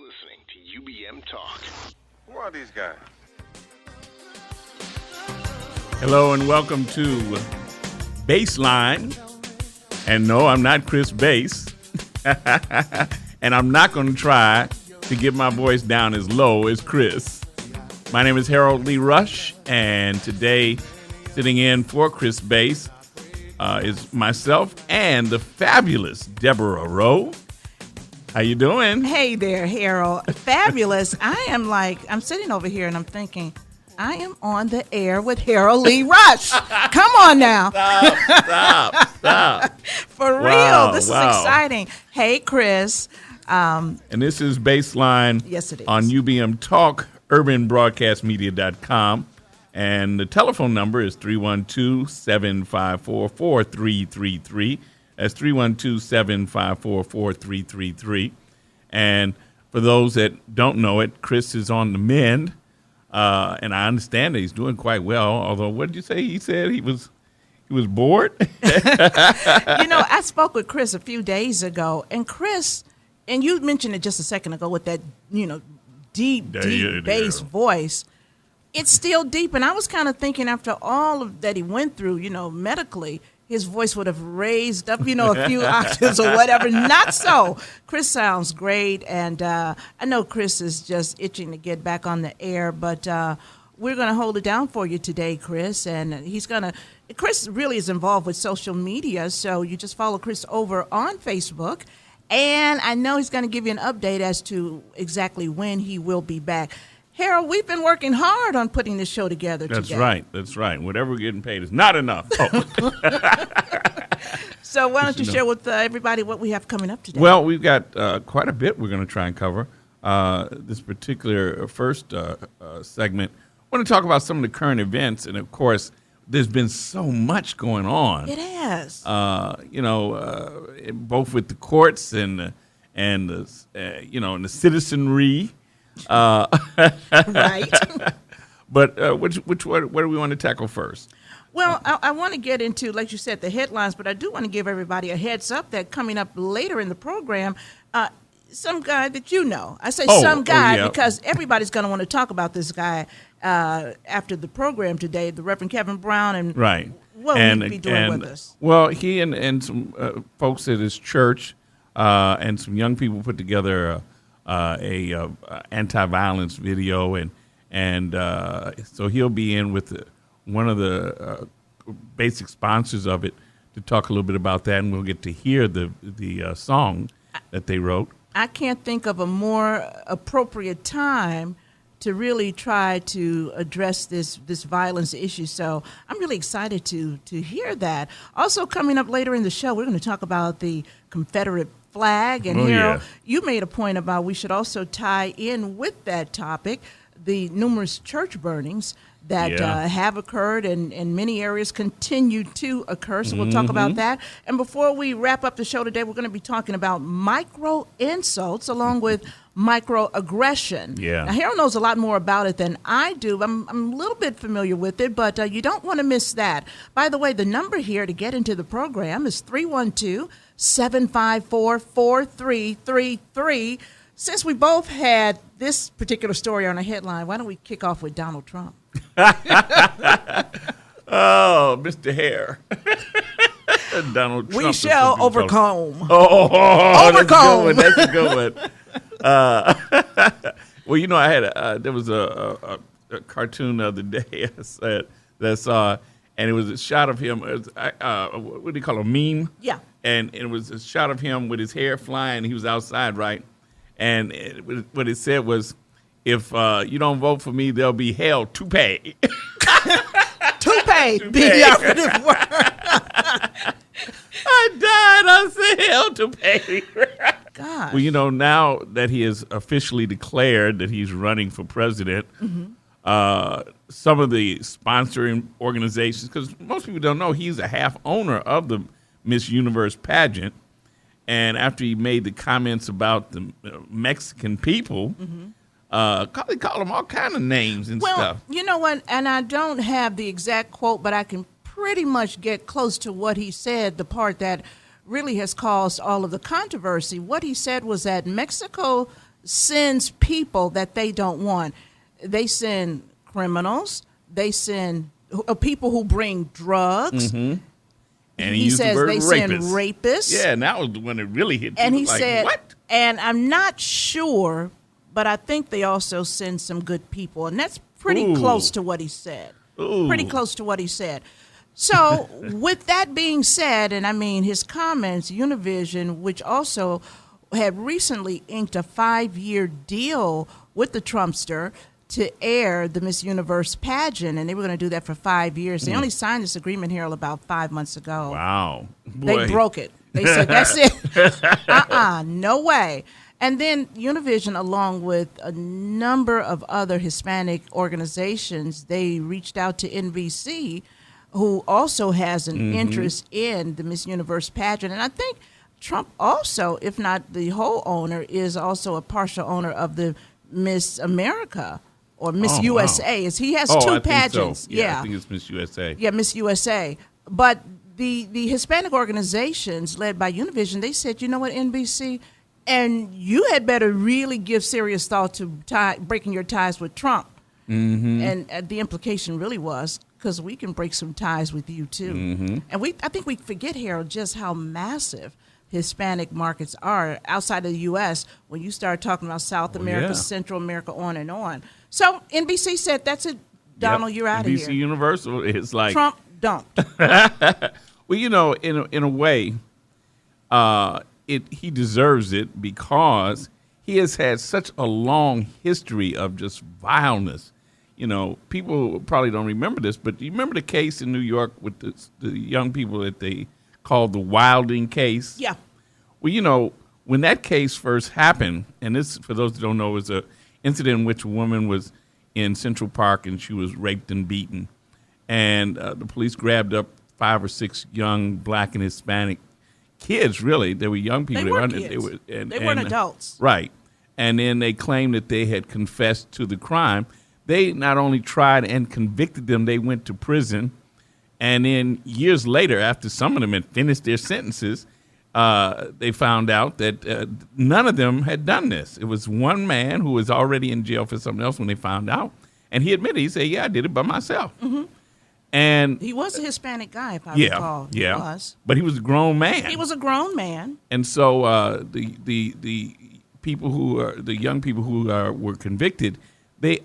listening to UBM Talk. Who are these guys? Hello and welcome to Baseline. And no, I'm not Chris Bass. And I'm not going to try to get my voice down as low as Chris. My name is Harold Lee Rush, and today sitting in for Chris Bass is myself and the fabulous Deborah Rowe. How you doing? Hey there, Harold. Fabulous. I'm sitting over here and I'm thinking, I am on the air with Harold Lee Rush. Come on now. Stop. For real. This is exciting. Hey, Chris. And this is Baseline. Yes, it is. On UBM Talk, urbanbroadcastmedia.com. And the telephone number is 312-754-4333. That's 312-754-4333. And for those that don't know it, Chris is on the mend. And I understand that he's doing quite well. Although, what did you say? He said he was bored? I spoke with Chris a few days ago. And Chris, and you mentioned it just a second ago with that, deep bass voice. It's still deep. And I was kind of thinking after all of that he went through, medically, his voice would have raised up, a few octaves or whatever. Not so. Chris sounds great. And I know Chris is just itching to get back on the air. But we're going to hold it down for you today, Chris. And Chris really is involved with social media. So you just follow Chris over on Facebook. And I know he's going to give you an update as to exactly when he will be back. Harold, we've been working hard on putting this show together today. That's right. Whatever we're getting paid is not enough. Oh. So why don't you share with everybody what we have coming up today? Well, we've got quite a bit we're going to try and cover. This particular first segment, I want to talk about some of the current events. And, of course, there's been so much going on. It has. Both with the courts and the citizenry. Right. But what do we want to tackle first? Well, I want to get into, like you said, the headlines, but I do want to give everybody a heads up that coming up later in the program, some guy that you know. I say because everybody's going to want to talk about this guy after the program today, the Reverend Kevin Brown, and right. What will he be doing with us? Well, he and some folks at his church and some young people put together a anti-violence video, and so he'll be in with one of the basic sponsors of it to talk a little bit about that, and we'll get to hear the song that they wrote. I can't think of a more appropriate time to really try to address this violence issue. So I'm really excited to hear that. Also coming up later in the show, we're going to talk about the Confederate flag. And Harold, you made a point about we should also tie in with that topic the numerous church burnings that have occurred and in many areas continue to occur. So we'll talk about that. And before we wrap up the show today, we're going to be talking about micro insults along with microaggression. Yeah. Now, Harold knows a lot more about it than I do. I'm a little bit familiar with it, but you don't want to miss that. By the way, the number here to get into the program is 312-754-4333. Since we both had this particular story on a headline, why don't we kick off with Donald Trump? Oh, Mr. Hare. Donald Trump. We shall overcome. Overcome. That's a good one. Well, I had there was a cartoon the other day that I saw, and it was a shot of him. What do you call a meme? Yeah. And it was a shot of him with his hair flying. He was outside, right? And what it said was, if you don't vote for me, there'll be hell to pay. Toupee, the operative word. I died. I said hell to pay. God. Well, now that he has officially declared that he's running for president, some of the sponsoring organizations, because most people don't know, he's a half owner of the Miss Universe pageant. And after he made the comments about the Mexican people, they call them all kind of names and stuff. Well, you know what? And I don't have the exact quote, but I can pretty much get close to what he said, the part that really has caused all of the controversy. What he said was that Mexico sends people that they don't want. They send criminals. They send people who bring drugs. Mm-hmm. And he says the word they send rapists. Yeah, and that was when it really hit. And he like, said, what? And I'm not sure, but I think they also send some good people. And that's pretty close to what he said. Pretty close to what he said. So with that being said, and I mean his comments, Univision, which also had recently inked a 5-year deal with the Trumpster to air the Miss Universe pageant, and they were going to do that for 5 years. They only signed this agreement here about 5 months ago. Wow. Boy. They broke it. They said, that's it. No way. And then Univision, along with a number of other Hispanic organizations, they reached out to NBC, who also has an interest in the Miss Universe pageant. And I think Trump also, if not the whole owner, is also a partial owner of the Miss America or Miss USA. Wow. He has two pageants. So. Yeah, I think it's Miss USA. Yeah, Miss USA. But the Hispanic organizations led by Univision, they said, you know what, NBC, and you had better really give serious thought to breaking your ties with Trump. Mm-hmm. And the implication really was, because we can break some ties with you too. Mm-hmm. And I think we forget, Harold, just how massive Hispanic markets are outside of the U.S. when you start talking about South America, Central America, on and on. So NBC said, that's it, Donald, you're out of here. NBC Universal is like... Trump dumped. Well, you know, in a way, he deserves it because he has had such a long history of just vileness. You know, people probably don't remember this, but do you remember the case in New York with the young people that they called the Wilding case? Yeah. Well, you know, when that case first happened, and this, for those who don't know, was an incident in which a woman was in Central Park and she was raped and beaten. And the police grabbed up 5 or 6 young black and Hispanic kids, really. They were young people. They were kids. They weren't adults. Right. And then they claimed that they had confessed to the crime. They not only tried and convicted them, they went to prison. And then years later, after some of them had finished their sentences, they found out that none of them had done this. It was one man who was already in jail for something else when they found out. And he admitted, he said, yeah, I did it by myself. Mm-hmm. And he was a Hispanic guy, if I recall. Yeah, he was. But he was a grown man. He was a grown man. And so the people who are, the young people who were convicted,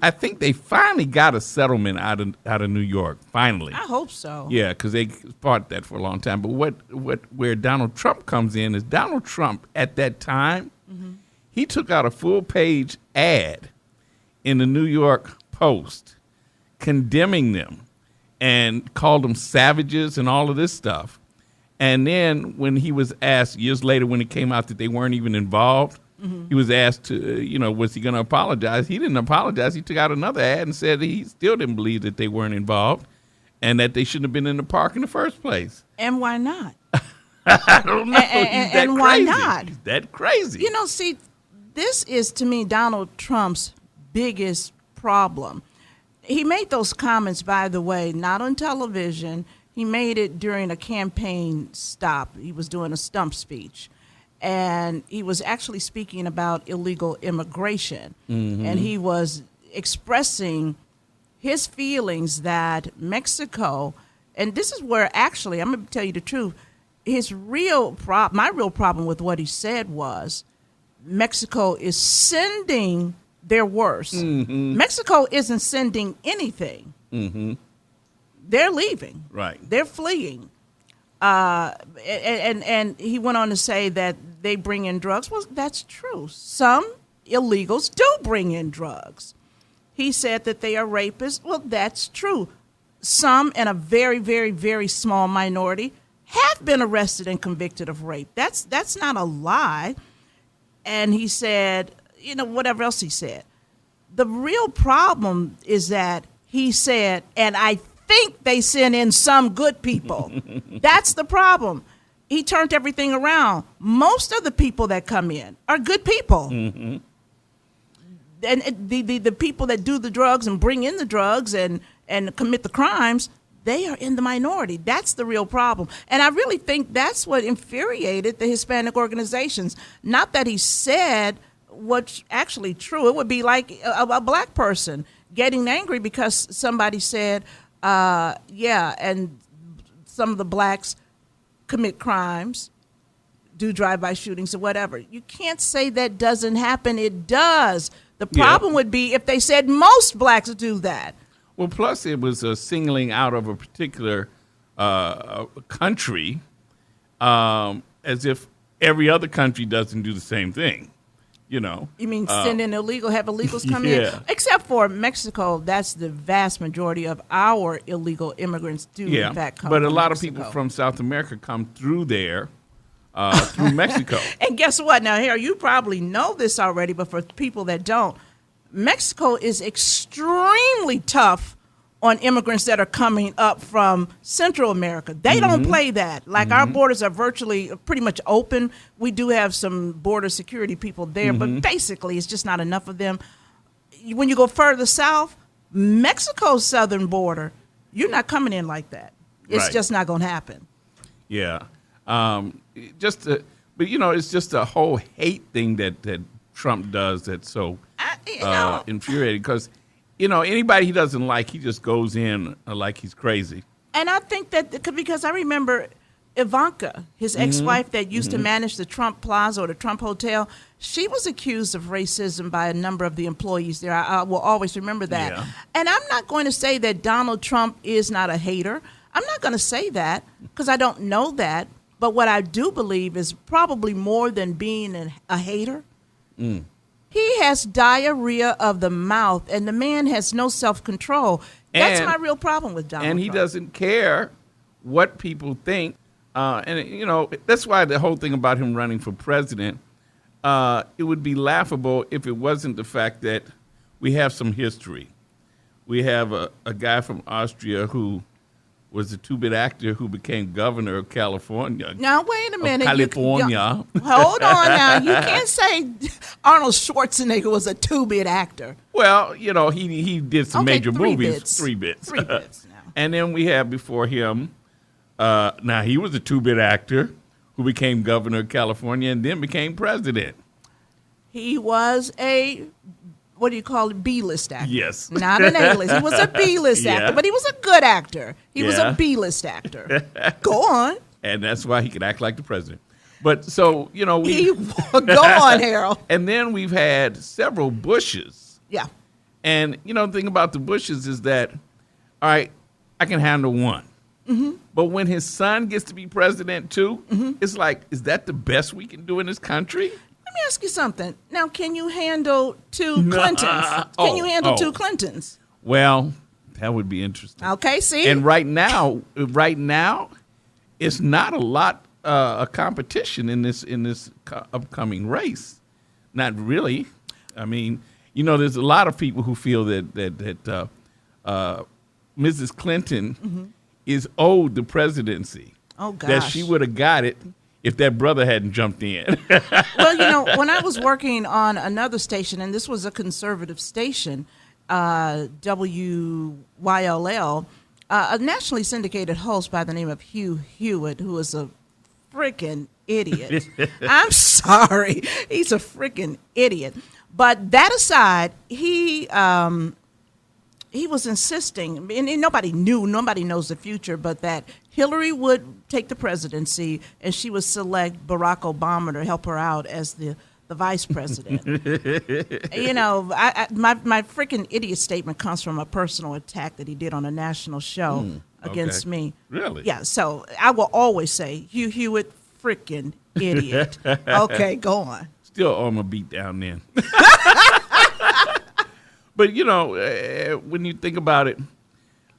I think they finally got a settlement out of New York. Finally, I hope so. Yeah, because they fought that for a long time. But where Donald Trump comes in is Donald Trump at that time, he took out a full-page ad in the New York Post condemning them and called them savages and all of this stuff. And then when he was asked years later, when it came out that they weren't even involved, he was asked to, was he going to apologize? He didn't apologize. He took out another ad and said he still didn't believe that they weren't involved and that they shouldn't have been in the park in the first place. And why not? I don't know. And why not? He's that crazy. See, this is, to me, Donald Trump's biggest problem. He made those comments, by the way, not on television. He made it during a campaign stop. He was doing a stump speech. And he was actually speaking about illegal immigration. Mm-hmm. And he was expressing his feelings that Mexico, and this is where actually, I'm going to tell you the truth, my real problem with what he said was Mexico is sending their worst. Mm-hmm. Mexico isn't sending anything. Mm-hmm. They're leaving. Right. They're fleeing. And he went on to say that they bring in drugs. Well, that's true. Some illegals do bring in drugs. He said that they are rapists. Well, that's true. Some, and a very, very, very small minority, have been arrested and convicted of rape. That's not a lie. And he said, whatever else he said. The real problem is that he said, and I think they send in some good people. That's the problem. He turned everything around. Most of the people that come in are good people. Mm-hmm. And the people that do the drugs and bring in the drugs and commit the crimes, they are in the minority. That's the real problem. And I really think that's what infuriated the Hispanic organizations. Not that he said what's actually true. It would be like a black person getting angry because somebody said, and some of the blacks commit crimes, do drive-by shootings or whatever. You can't say that doesn't happen. It does. The problem would be if they said most blacks do that. Well, plus it was a singling out of a particular country, as if every other country doesn't do the same thing. You mean send in have illegals come in? Except for Mexico, that's the vast majority of our illegal immigrants do in fact come. But a lot Mexico. of people from South America come through there, through Mexico. And guess what? Now, here, you probably know this already, but for people that don't, Mexico is extremely tough on immigrants that are coming up from Central America. They don't play that. Like our borders are virtually pretty much open. We do have some border security people there, but basically it's just not enough of them. When you go further south, Mexico's southern border, you're not coming in like that. It's just not going to happen. Yeah. But it's just a whole hate thing that Trump does that's so infuriating because anybody he doesn't like, he just goes in like he's crazy. And I think that because I remember Ivanka, his ex-wife that used to manage the Trump Plaza or the Trump Hotel, she was accused of racism by a number of the employees there. I will always remember that. Yeah. And I'm not going to say that Donald Trump is not a hater. I'm not going to say that because I don't know that. But what I do believe is probably more than being a hater. He has diarrhea of the mouth, and the man has no self-control. That's my real problem with Donald Trump. And he doesn't care what people think. That's why the whole thing about him running for president, it would be laughable if it wasn't the fact that we have some history. We have a guy from Austria who was a two-bit actor who became governor of California. Now, wait a minute. California. Hold on now. You can't say Arnold Schwarzenegger was a two-bit actor. Well, he did some major movies. 3 bits. 3 bits now. And then we have before him, now he was a two-bit actor who became governor of California and then became president. He was a... what do you call it? B-list actor. Yes. Not an A-list. He was a B-list actor, but he was a good actor. He was a B-list actor. Go on. And that's why he could act like the president. But so, go on, Harold. And then we've had several Bushes. Yeah. And, the thing about the Bushes is that, all right, I can handle one. But when his son gets to be president too, it's like, is that the best we can do in this country? Let me ask you something. Now, can you handle two Clintons? Can you handle two Clintons? Well, that would be interesting. Okay, see? And right now, it's not a lot of competition in this upcoming race. Not really. I mean, there's a lot of people who feel that Mrs. Clinton is owed the presidency. Oh, gosh. That she would have got it if that brother hadn't jumped in. Well, when I was working on another station, and this was a conservative station, WYLL, a nationally syndicated host by the name of Hugh Hewitt, who is a freaking idiot. I'm sorry. He's a freaking idiot. But that aside, he was insisting, and nobody knows the future, but that Hillary would take the presidency and she would select Barack Obama to help her out as the vice president. My freaking idiot statement comes from a personal attack that he did on a national show against me. Really? Yeah, so I will always say, Hugh Hewitt, freaking idiot. Okay, go on. Still on my beat down then. But, when you think about it,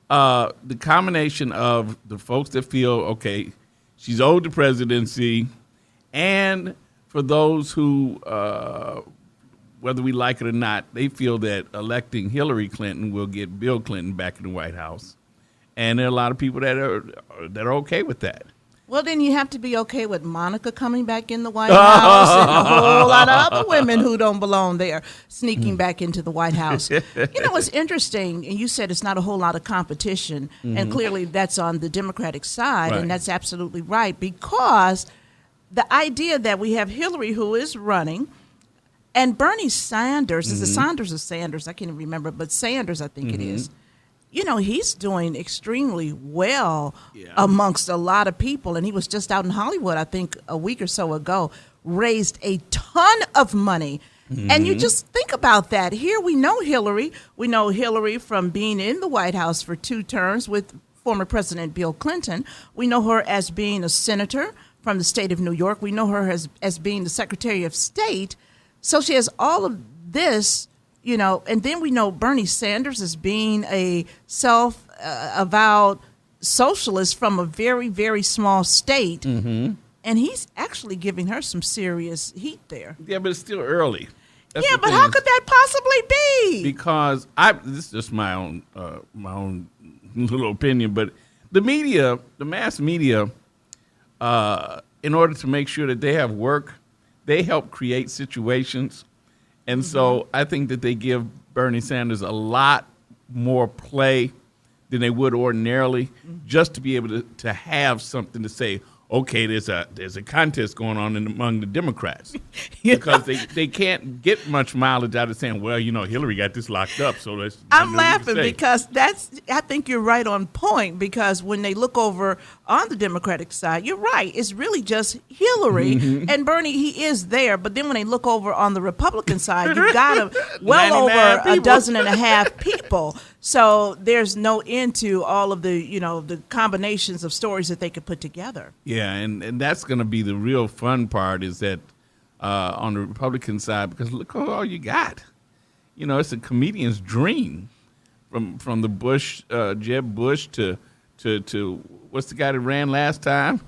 the combination of the folks that feel, okay, she's owed the presidency, and for those who, whether we like it or not, they feel that electing Hillary Clinton will get Bill Clinton back in the White House. And there are a lot of people that are okay with that. Well, then you have to be okay with Monica coming back in the White House and a whole lot of other women who don't belong there sneaking back into the White House. What's interesting, and you said it's not a whole lot of competition, and clearly that's on the Democratic side, and that's absolutely right, because the idea that we have Hillary who is running, And Bernie Sanders, is it Sanders or Sanders? I can't even remember, but Sanders, I think it is. He's doing extremely well amongst a lot of people. And he was just out in Hollywood, I think, a week or so ago, raised a ton of money. And you just think about that. Here we know Hillary. We know Hillary from being in the White House for 2 terms with former President Bill Clinton. We know her as being a senator from the state of New York. We know her as being the Secretary of State. So she has all of this, and then we know Bernie Sanders as being a self-avowed socialist from a very, very small state. And he's actually giving her some serious heat there. Yeah, but it's still early. That's but how could that possibly be? Because this is just my own little opinion, but the media, the mass media, in order to make sure that they have work, they help create situations. And so I think that they give Bernie Sanders a lot more play than they would ordinarily, just to be able to have something to say. Okay, there's a contest going on among the Democrats because they can't get much mileage out of saying, well, Hillary got this locked up, so let's. I'm laughing because I think you're right on point, because when they look over on the Democratic side, you're right. It's really just Hillary and Bernie. He is there, but then when they look over on the Republican side, you've got well over a dozen and a half people. So there's no end to all of the, the combinations of stories that they could put together. Yeah, and that's going to be the real fun part, is that on the Republican side, because look at all you got. It's a comedian's dream, from the Bush, Jeb Bush to what's the guy that ran last time,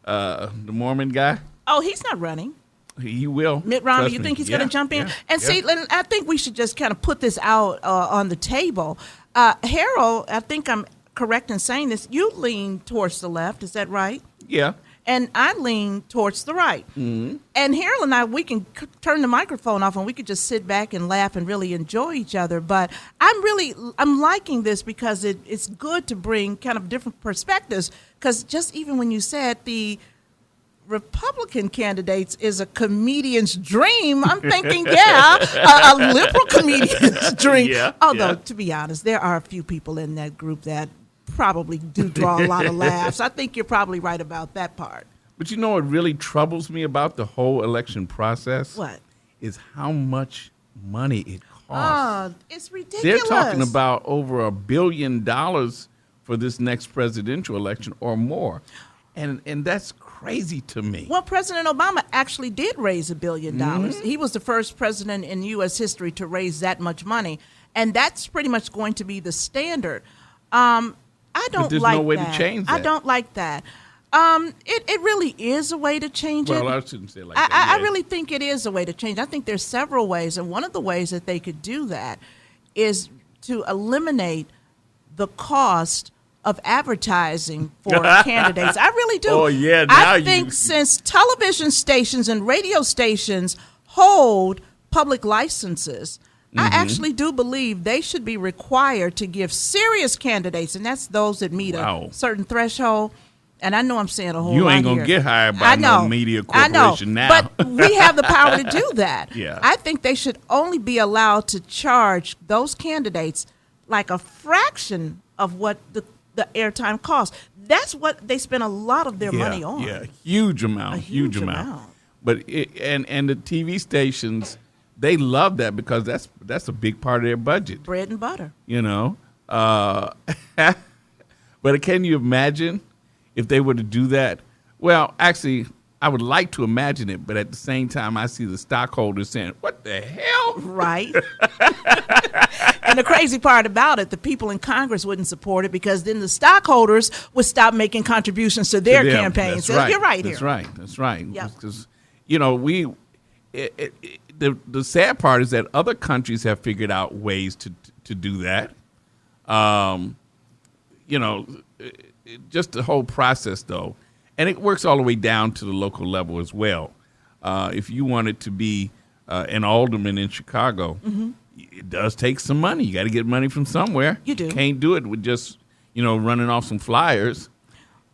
the Mormon guy. Oh, he's not running. He will. Mitt Romney, you think he's going to jump in? And see, I think we should just kind of put this out on the table. Harold, I think I'm correct in saying this. You lean towards the left. Is that right? Yeah. And I lean towards the right. And Harold and I, we can turn the microphone off and we could just sit back and laugh and really enjoy each other. But I'm liking this because it's good to bring kind of different perspectives. Because just even when you said the Republican candidates is a comedian's dream, I'm thinking, a liberal comedian's dream. Although, to be honest, there are a few people in that group that probably do draw a lot of laughs. I think you're probably right about that part. But what really troubles me about the whole election process? What? Is how much money it costs. Oh, it's ridiculous. They're talking about over $1 billion for this next presidential election or more. And that's crazy to me. Well, President Obama actually did raise $1 billion. He was the first president in U.S. history to raise that much money. And that's pretty much going to be the standard. I don't like that. But there's no way to change that. I don't like that. It really is a way to change it. Well, I shouldn't say it like that. I really think it is a way to change. I think there's several ways, and one of the ways that they could do that is to eliminate the cost of advertising for candidates. I really do. Oh, yeah. I think since television stations and radio stations hold public licenses, I actually do believe they should be required to give serious candidates, and that's those that meet a certain threshold. And I know I'm saying a whole lot You ain't here. going to get hired by no media corporation now. But we have the power to do that. Yeah. I think they should only be allowed to charge those candidates like a fraction of what the airtime costs. That's what they spend a lot of their money on. Yeah, huge amount. Huge amount. But and the TV stations, they love that because that's a big part of their budget. Bread and butter. But can you imagine if they were to do that? Well, actually, I would like to imagine it, but at the same time, I see the stockholders saying, what the hell? Right. And the crazy part about it, the people in Congress wouldn't support it because then the stockholders would stop making contributions to their campaigns. That's right. You're right here. That's right. Yeah. Because, the sad part is that other countries have figured out ways to do that. Just the whole process, though. And it works all the way down to the local level as well. If you wanted to be an alderman in Chicago, it does take some money. You got to get money from somewhere. You do. Can't do it with just, running off some flyers.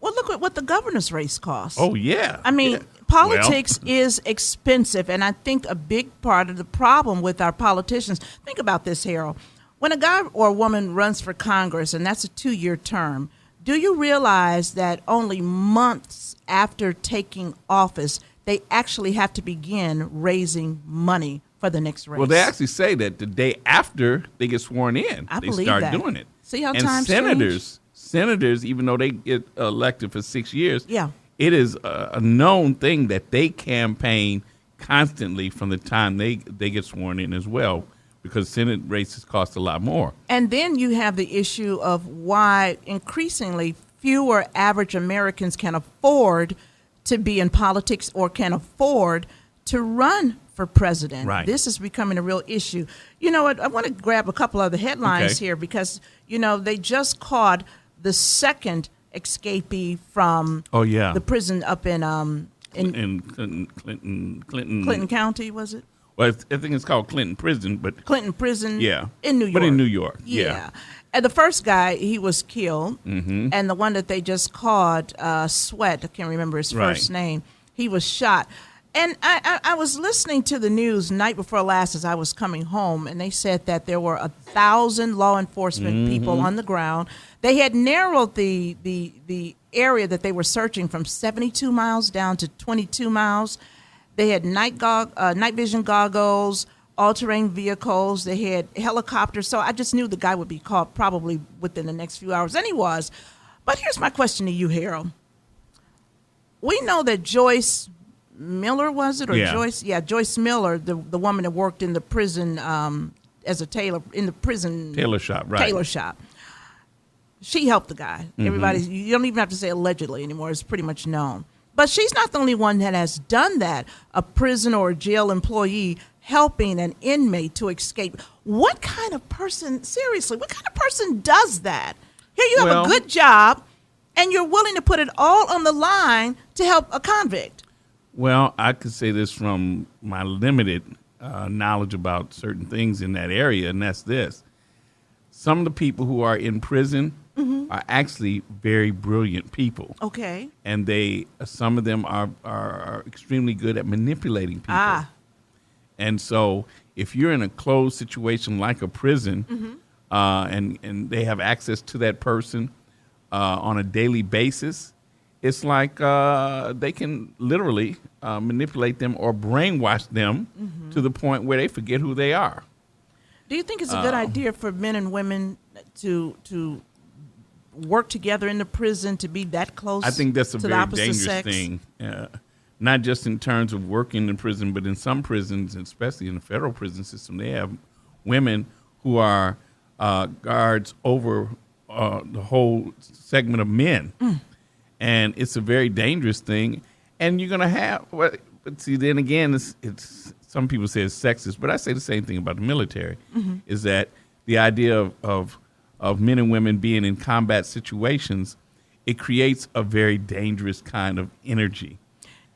Well, look at what the governor's race costs. Oh, yeah. I mean, Politics is expensive, and I think a big part of the problem with our politicians, think about this, Harold. When a guy or a woman runs for Congress, and that's a 2-year term, do you realize that only months after taking office, they actually have to begin raising money for the next race? Well, they actually say that the day after they get sworn in, they start doing it. See how and times senators, even though they get elected for 6 years, yeah, it is a known thing that they campaign constantly from the time they get sworn in as well, because Senate races cost a lot more. And then you have the issue of why increasingly fewer average Americans can afford to be in politics or can afford to run for president. Right. This is becoming a real issue. You know what? I want to grab a couple other headlines here because, they just caught the second escapee from the prison up in Clinton County, was it? Well, I think it's called Clinton Prison, but Clinton Prison, yeah, in New York. But in New York, yeah. And the first guy, he was killed, mm-hmm. and the one that they just caught, Sweat, I can't remember his first name, he was shot. And I was listening to the news night before last as I was coming home, and they said that there were 1,000 law enforcement mm-hmm. people on the ground. They had narrowed the area that they were searching from 72 miles down to 22 miles. They had night vision goggles, all-terrain vehicles. They had helicopters. So I just knew the guy would be caught probably within the next few hours, and he was. But here's my question to you, Harold. We know that Joyce Miller, was it? Or Joyce? Yeah, Joyce Miller, the woman that worked in the prison as a tailor, in the prison. Tailor shop, right. Tailor shop. She helped the guy. Mm-hmm. You don't even have to say allegedly anymore. It's pretty much known. But she's not the only one that has done that, a prison or a jail employee helping an inmate to escape. What kind of person, seriously, what kind of person does that? Here you have a good job, and you're willing to put it all on the line to help a convict. Well, I could say this from my limited knowledge about certain things in that area, and that's this. Some of the people who are in prison mm-hmm. are actually very brilliant people. Okay. And some of them are extremely good at manipulating people. And so if you're in a closed situation like a prison, mm-hmm. And they have access to that person on a daily basis, it's like they can literally manipulate them or brainwash them mm-hmm. to the point where they forget who they are. Do you think it's a good idea for men and women to work together in the prison, to be that close? I think that's a very dangerous sex? thing. Not just in terms of working in prison, but in some prisons, especially in the federal prison system, they have women who are guards over the whole segment of men. Mm. And it's a very dangerous thing. And you're going to have, but see, then again, it's some people say it's sexist, but I say the same thing about the military, mm-hmm. is that the idea of men and women being in combat situations, it creates a very dangerous kind of energy.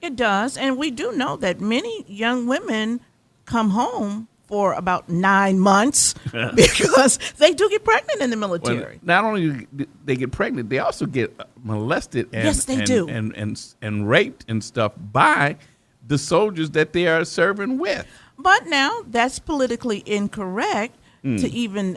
It does. And we do know that many young women come home for about 9 months because they do get pregnant in the military. Well, not only do they get pregnant, they also get molested and, yes, they do. And raped and stuff by the soldiers that they are serving with. But now that's politically incorrect to even,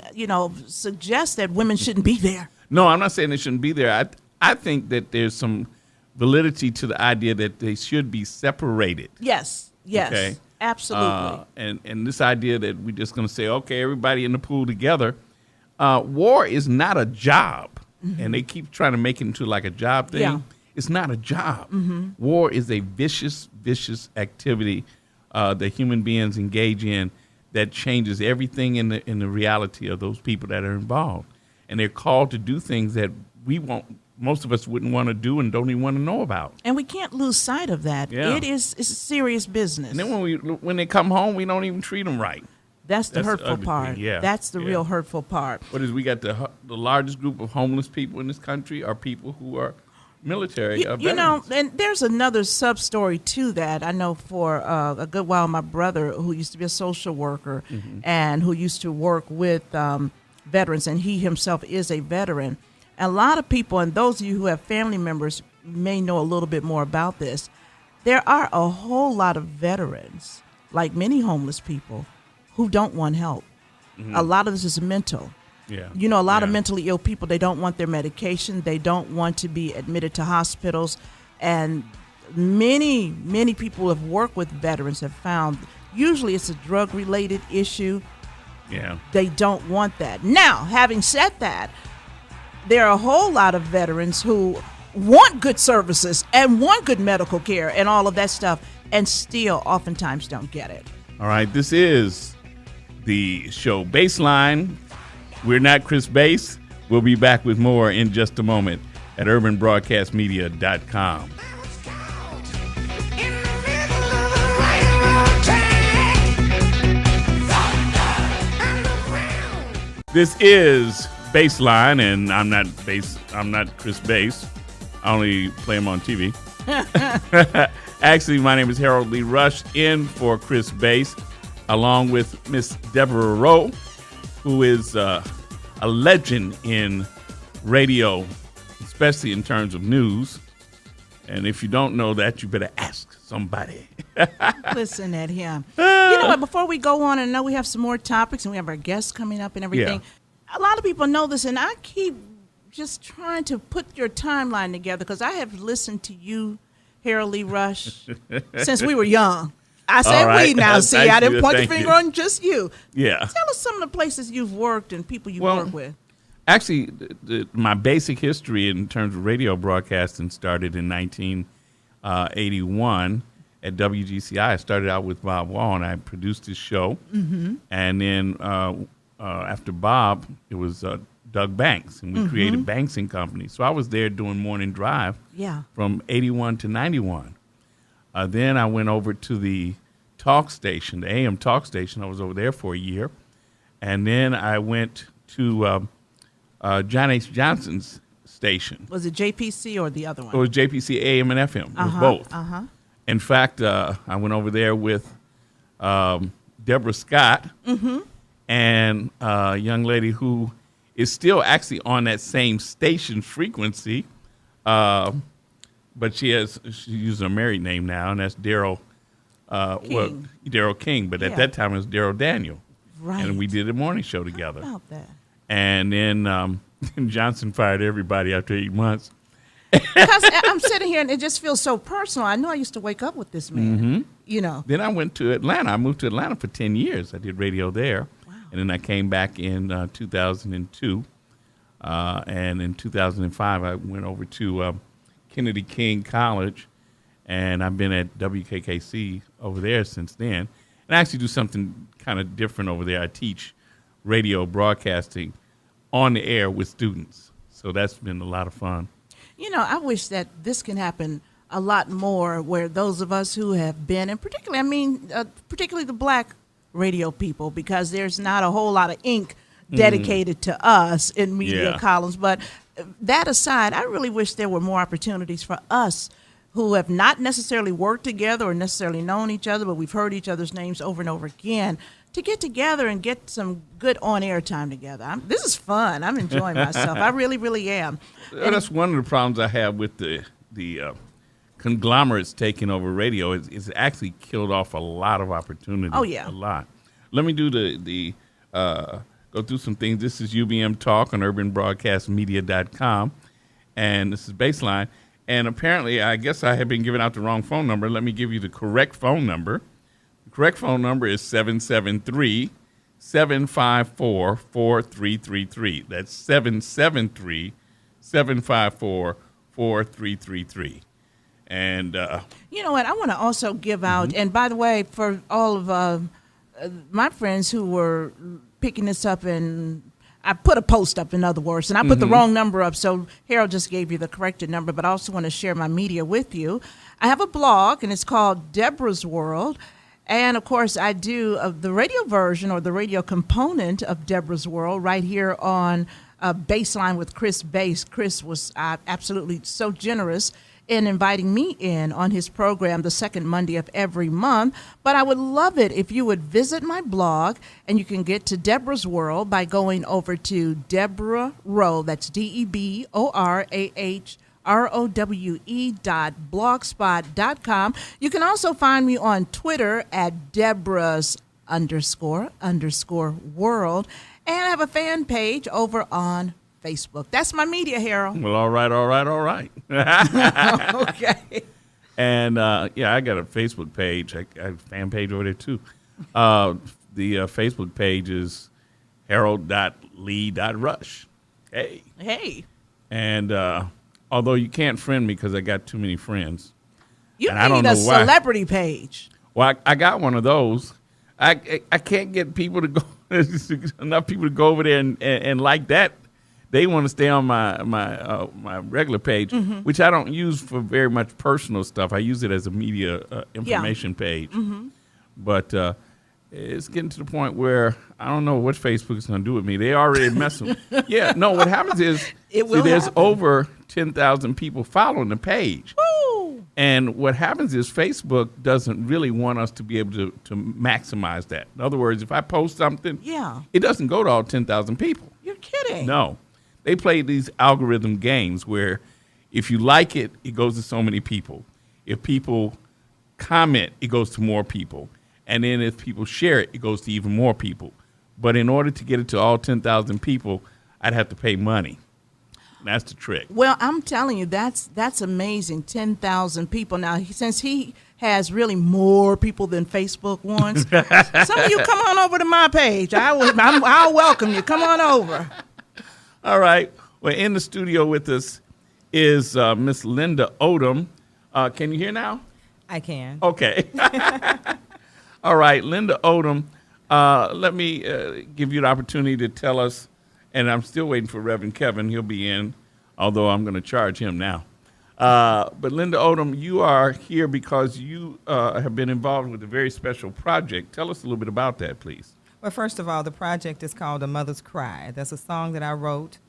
suggest that women shouldn't be there. No, I'm not saying they shouldn't be there. I think that there's some validity to the idea that they should be separated. Yes. Okay? Absolutely. And this idea that we're just going to say, okay, everybody in the pool together. War is not a job. Mm-hmm. And they keep trying to make it into like a job thing. Yeah. It's not a job. Mm-hmm. War is a vicious activity that human beings engage in that changes everything in the reality of those people that are involved. And they're called to do things that most of us wouldn't want to do and don't even want to know about. And we can't lose sight of that. Yeah. It's serious business. And then when they come home, we don't even treat them right. That's the hurtful part. Yeah. That's the real hurtful part. We got the largest group of homeless people in this country are people who are military veterans. And there's another sub-story to that. I know for a good while, my brother, who used to be a social worker mm-hmm. and who used to work with veterans, and he himself is a veteran. A lot of people, and those of you who have family members may know a little bit more about this, there are a whole lot of veterans, like many homeless people, who don't want help. A lot of this is mental. Yeah. You know, a lot of mentally ill people, they don't want their medication. They don't want to be admitted to hospitals. And many people who have worked with veterans have found usually it's a drug-related issue. Yeah. They don't want that. Now, having said that, there are a whole lot of veterans who want good services and want good medical care and all of that stuff, and still oftentimes don't get it. All right, this is the show Baseline. We're not Chris Bass. We'll be back with more in just a moment at urbanbroadcastmedia.com. This is Baseline, and I'm not Chris Bass. I only play him on TV. Actually, my name is Harold Lee Rush, in for Chris Bass, along with Miss Deborah Rowe, who is a legend in radio, especially in terms of news. And if you don't know that, you better ask somebody. Listen at him. You know what? Before we go on, and I know we have some more topics, and we have our guests coming up and everything. Yeah. A lot of people know this, and I keep just trying to put your timeline together because I have listened to you, Harold Lee Rush, since we were young. I say we now. See, I didn't point the finger on just you. Yeah. Tell us some of the places you've worked and people you've worked with. Actually, my basic history in terms of radio broadcasting started in 1981 at WGCI. I started out with Bob Wall, and I produced his show. Mm-hmm. And then after Bob, it was Doug Banks, and we created Banks and Company. So I was there doing morning drive from 81 to 91. Then I went over to the talk station, the AM talk station. I was over there for a year. And then I went to John H. Johnson's station. Was it JPC or the other one? It was JPC AM and FM. It was both. In fact, I went over there with Deborah Scott and a young lady who is still actually on that same station frequency, but she uses a married name now, and that's Daryl King. Daryl King. But at that time, it was Daryl Daniel. Right. And we did a morning show together. How about that? And then Johnson fired everybody after 8 months. Because I'm sitting here and it just feels so personal. I know I used to wake up with this man, you know. Then I went to Atlanta. I moved to Atlanta for 10 years. I did radio there. Wow. And then I came back in 2002. And in 2005, I went over to Kennedy King College. And I've been at WKKC over there since then. And I actually do something kind of different over there. I teach radio broadcasting on the air with students. So that's been a lot of fun. You know, I wish that this can happen a lot more where those of us who have been, and particularly the black radio people, because there's not a whole lot of ink dedicated to us in media columns. But that aside, I really wish there were more opportunities for us who have not necessarily worked together or necessarily known each other, but we've heard each other's names over and over again, to get together and get some good on-air time together. This is fun. I'm enjoying myself. I really, really am. That's one of the problems I have with the conglomerates taking over radio. It's actually killed off a lot of opportunities. Oh, yeah. A lot. Let me do go through some things. This is UBM Talk on urbanbroadcastmedia.com, and this is Baseline. And apparently, I guess I have been giving out the wrong phone number. Let me give you the correct phone number. The correct phone number is 773-754-4333. That's 773-754-4333. And you know what? I want to also give out, and by the way, for all of my friends who were picking this up, and I put a post up, in other words, and I put the wrong number up, so Harold just gave you the corrected number, but I also want to share my media with you. I have a blog, and it's called Deborah's World, and, of course, I do the radio version or the radio component of Deborah's World right here on Baseline with Chris Bass. Chris was absolutely so generous in inviting me in on his program the second Monday of every month. But I would love it if you would visit my blog, and you can get to Deborah's World by going over to Deborah Rowe. That's DeborahRahw ROWE.blogspot.com. You can also find me on Twitter at Deborah's__world. And I have a fan page over on Facebook. That's my media, Harold. Well, all right. Okay. And, I got a Facebook page. I have a fan page over there, too. The Facebook page is harold.lee.rush. Hey. And although you can't friend me because I got too many friends. You and I don't need a know why. celebrity page. Well, I got one of those. I can't get people to go, enough people to go over there and like that. They want to stay on my regular page, which I don't use for very much personal stuff. I use it as a media information page. But it's getting to the point where I don't know what Facebook is going to do with me. They already messing. Yeah, no. What happens is there's over 10,000 people following the page. Woo! And what happens is Facebook doesn't really want us to be able to maximize that. In other words, if I post something, it doesn't go to all 10,000 people. You're kidding. No. They play these algorithm games where if you like it, it goes to so many people. If people comment, it goes to more people. And then if people share it, it goes to even more people. But in order to get it to all 10,000 people, I'd have to pay money. That's the trick. Well, I'm telling you, that's amazing. 10,000 people. Now, since he has really more people than Facebook wants, some of you come on over to my page. I'll welcome you. Come on over. All right. Well, in the studio with us is Miss Linda Odom. Can you hear now? I can. Okay. All right, Linda Odom, let me give you the opportunity to tell us, and I'm still waiting for Reverend Kevin. He'll be in, although I'm going to charge him now. But Linda Odom, you are here because you have been involved with a very special project. Tell us a little bit about that, please. Well, first of all, the project is called A Mother's Cry. That's a song that I wrote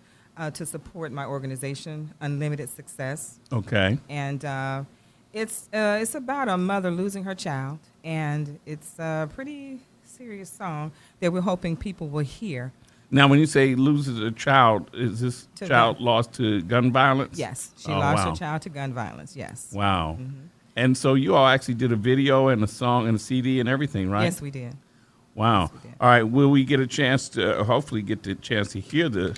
to support my organization, Unlimited Success. Okay. And it's about a mother losing her child, and it's a pretty serious song that we're hoping people will hear. Now, when you say loses a child, is this child lost to gun violence? Yes, she lost her child to gun violence, yes. Wow. Mm-hmm. And so you all actually did a video and a song and a CD and everything, right? Yes, we did. Wow. Yes, we did. All right. Will we get a chance to hopefully get the chance to hear the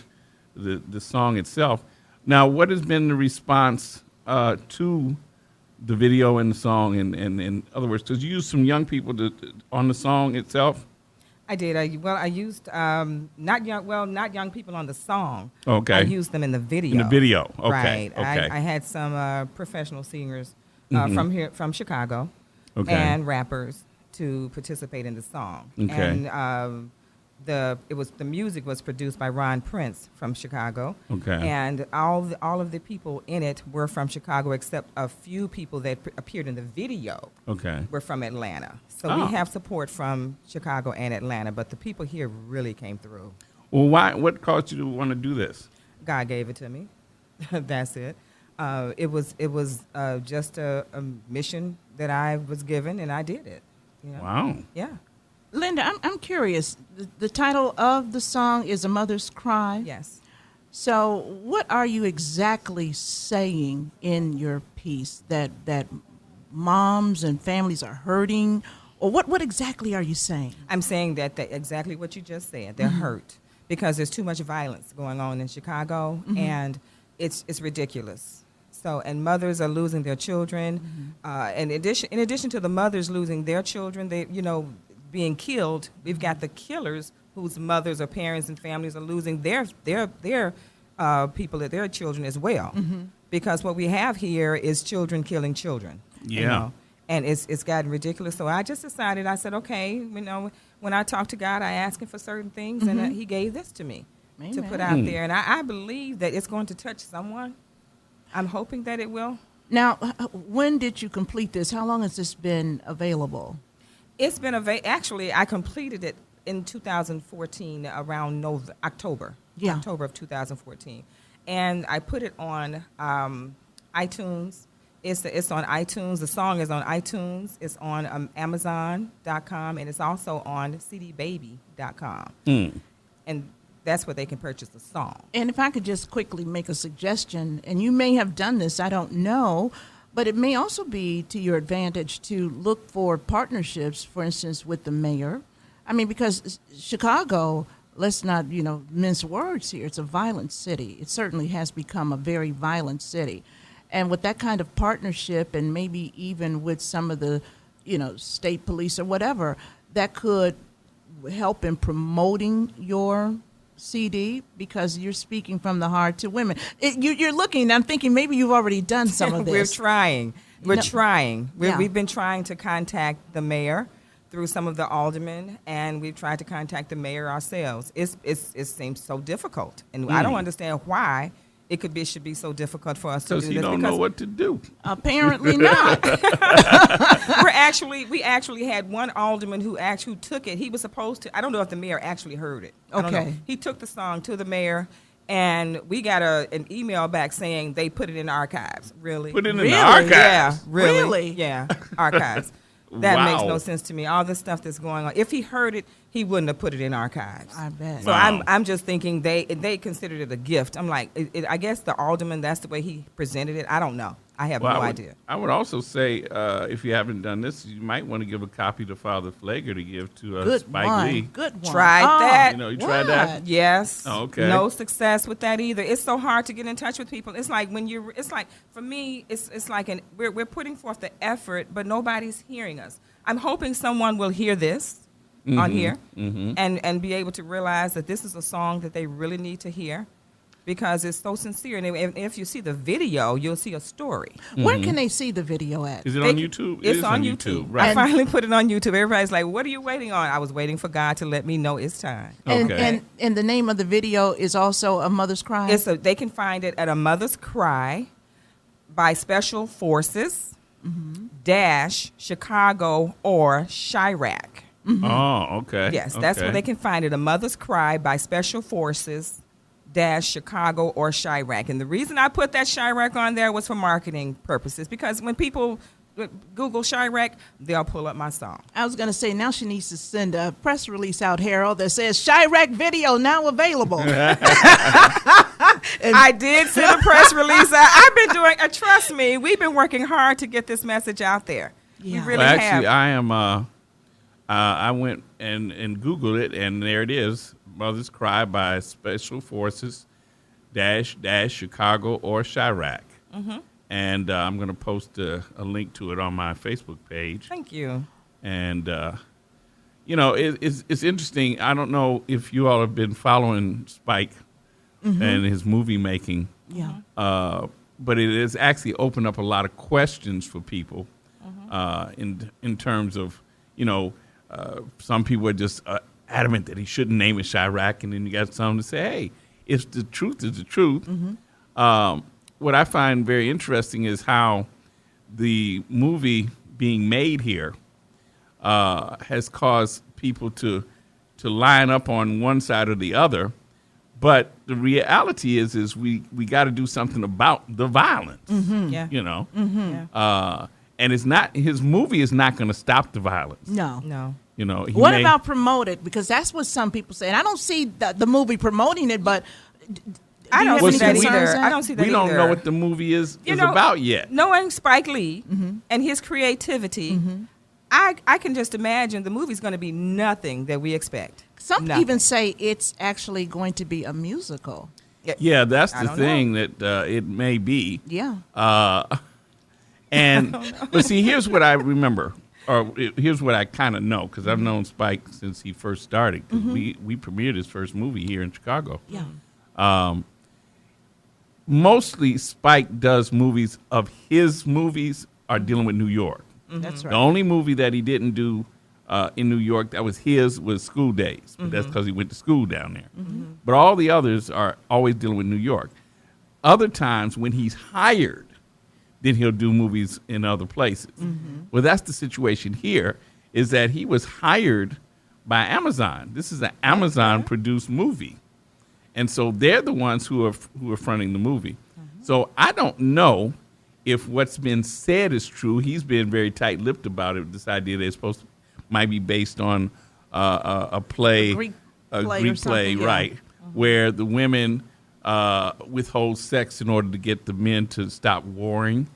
song itself? Now, what has been the response to the video and the song? And in other words, did you use some young people on the song itself? I did. I used not young people on the song. Okay. I used them in the video. In the video. Okay. Right. Okay. I had some professional singers Mm-hmm. from Chicago, Okay. and rappers to participate in the song. Okay. And the music was produced by Ron Prince from Chicago. Okay. And all of the people in it were from Chicago, except a few people that appeared in the video. Okay. Were from Atlanta. So we have support from Chicago and Atlanta, but the people here really came through. Well, why? What caused you to want to do this? God gave it to me. That's it. It was just a mission that I was given, and I did it. You know? Wow. Yeah. Linda, I'm curious. The title of the song is A Mother's Cry. Yes. So what are you exactly saying in your piece? That moms and families are hurting? Or what exactly are you saying? I'm saying that exactly what you just said. They're hurt because there's too much violence going on in Chicago, and it's ridiculous. So, and mothers are losing their children. In addition to the mothers losing their children, they being killed, we've got the killers whose mothers or parents and families are losing their people, their children as well. Because what we have here is children killing children. Yeah. And it's gotten ridiculous. So I just decided, I said, okay, when I talk to God, I ask him for certain things, and he gave this to me to put out there. And I believe that it's going to touch someone. I'm hoping that it will. Now, when did you complete this? How long has this been available? It's been actually, I completed it in 2014, around October. Yeah. October of 2014. And I put it on iTunes. It's on iTunes. The song is on iTunes. It's on Amazon.com, and it's also on cdbaby.com. And that's where they can purchase the song. And if I could just quickly make a suggestion, and you may have done this, I don't know, but it may also be to your advantage to look for partnerships, for instance, with the mayor. I mean, because Chicago, let's not, mince words here. It's a violent city. It certainly has become a very violent city. And with that kind of partnership, and maybe even with some of the, state police or whatever, that could help in promoting your CD, because you're speaking from the heart to women. You're looking, I'm thinking maybe you've already done some of this. We're trying. Yeah. We've been trying to contact the mayor through some of the aldermen, and we've tried to contact the mayor ourselves. It seems so difficult, and I don't understand why should be so difficult for us to do this. Because you don't know what to do. Apparently not. We actually had one alderman who took it. He was supposed to. I don't know if the mayor actually heard it. I don't know. Okay. He took the song to the mayor, and we got an email back saying they put it in archives. Really? Put it in Really? the archives. Yeah. Really? Really? Yeah. Archives. That Wow. makes no sense to me. All this stuff that's going on. If he heard it, he wouldn't have put it in archives. I bet. So Wow. I'm just thinking they considered it a gift. I'm like, I guess the alderman, that's the way he presented it. I don't know. I have no idea. I would also say, if you haven't done this, you might want to give a copy to Father Flager to give to Good Spike one. Lee. Good one. Tried that. You tried that? Yes. Oh, okay. No success with that either. It's so hard to get in touch with people. It's like for me, it's like we're putting forth the effort, but nobody's hearing us. I'm hoping someone will hear this on here and be able to realize that this is a song that they really need to hear, because it's so sincere. And if you see the video, you'll see a story. Where can they see the video at? Is it on YouTube? It's It is on YouTube. Right. I finally put it on YouTube. Everybody's like, what are you waiting on? I was waiting for God to let me know it's time. Okay. And the name of the video is also A Mother's Cry? They can find it at A Mother's Cry by Special Forces dash Chicago or Chirac. Oh, okay. Yes, that's where they can find it. A Mother's Cry by Special Forces dash Chicago or Chirac. And the reason I put that Chirac on there was for marketing purposes, because when people Google Chirac, they'll pull up my song. I was going to say, now she needs to send a press release out, Harold, that says Chirac video now available. I did send a press release out. I've been doing, trust me, we've been working hard to get this message out there. Yeah. We really Well, have. actually, I am. I went and Googled it, and there it is. Mother's Cry by Special Forces dash Chicago or Chirac. And I'm going to post a link to it on my Facebook page. Thank you. And it's interesting. I don't know if you all have been following Spike and his movie making. Yeah. But it has actually opened up a lot of questions for people in terms of, some people are just adamant that he shouldn't name it Chirac, and then you got some to say, hey, if the truth is the truth. What I find very interesting is how the movie being made here has caused people to line up on one side or the other. But the reality is we got to do something about the violence. Yeah. Yeah. And it's not, his movie is not going to stop the violence. No. No. What about promote it? Because that's what some people say. And I don't see the movie promoting it, but I don't you see have that any either. concerns? I don't see that We don't either. know what the movie is about yet. Knowing Spike Lee and his creativity, I can just imagine the movie's going to be nothing that we expect. Some Nothing. even say it's actually going to be a musical. Yeah, that's I the don't thing that it may be. Yeah. But see, here's what I remember, or here's what I kind of know, because I've known Spike since he first started. 'Cause we premiered his first movie here in Chicago. Yeah. Mostly Spike does movies of his movies are dealing with New York. That's right. The only movie that he didn't do in New York that was his was School Days, but that's because he went to school down there. But all the others are always dealing with New York. Other times when he's hired, then he'll do movies in other places. Well, that's the situation here, is that he was hired by Amazon. This is an Amazon-produced movie. And so they're the ones who are fronting the movie. So I don't know if what's been said is true. He's been very tight-lipped about it, this idea that it's might be based on a play, Greek a play or Greek play, something, yeah. right? where the women withhold sex in order to get the men to stop warring.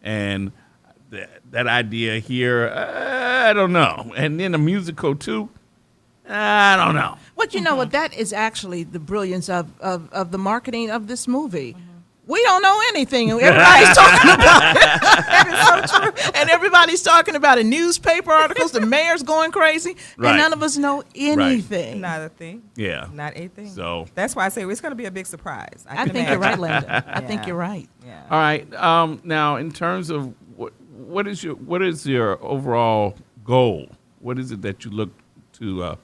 And that idea here, I don't know. And then a musical, too, I don't know. But you know what? That is actually the brilliance of the marketing of this movie. We don't know anything. Everybody's talking about it. That is so true. And everybody's talking about it. Newspaper articles. The mayor's going crazy. Right. And none of us know anything. Not a thing. Yeah. Not a thing. So that's why I say it's going to be a big surprise. I think you're right, Linda. I think you're right. Yeah. all right. Now, in terms of what is your overall goal? What is it that you look to,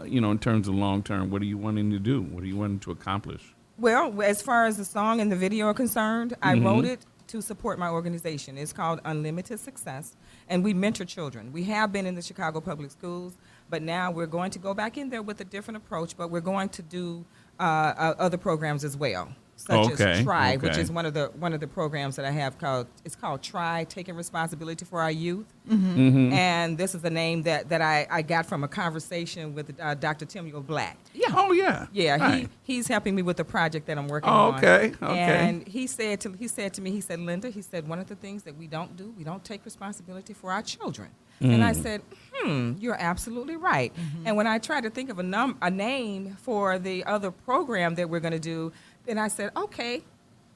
in terms of long term? What are you wanting to do? What are you wanting to accomplish? Well, as far as the song and the video are concerned, I wrote it to support my organization. It's called Unlimited Success, and we mentor children. We have been in the Chicago Public Schools, but now we're going to go back in there with a different approach, but we're going to do other programs as well, such as TRY, which is one of the programs that I have called TRY, Taking Responsibility for Our Youth. And this is the name that I got from a conversation with Dr. Timuel Black. Yeah. Oh, yeah. Yeah, Right. he's helping me with the project that I'm working on. Okay. And he said to me, Linda, one of the things that we don't do, we don't take responsibility for our children. And I said, you're absolutely right. And when I tried to think of a name for the other program that we're going to do, then I said, okay,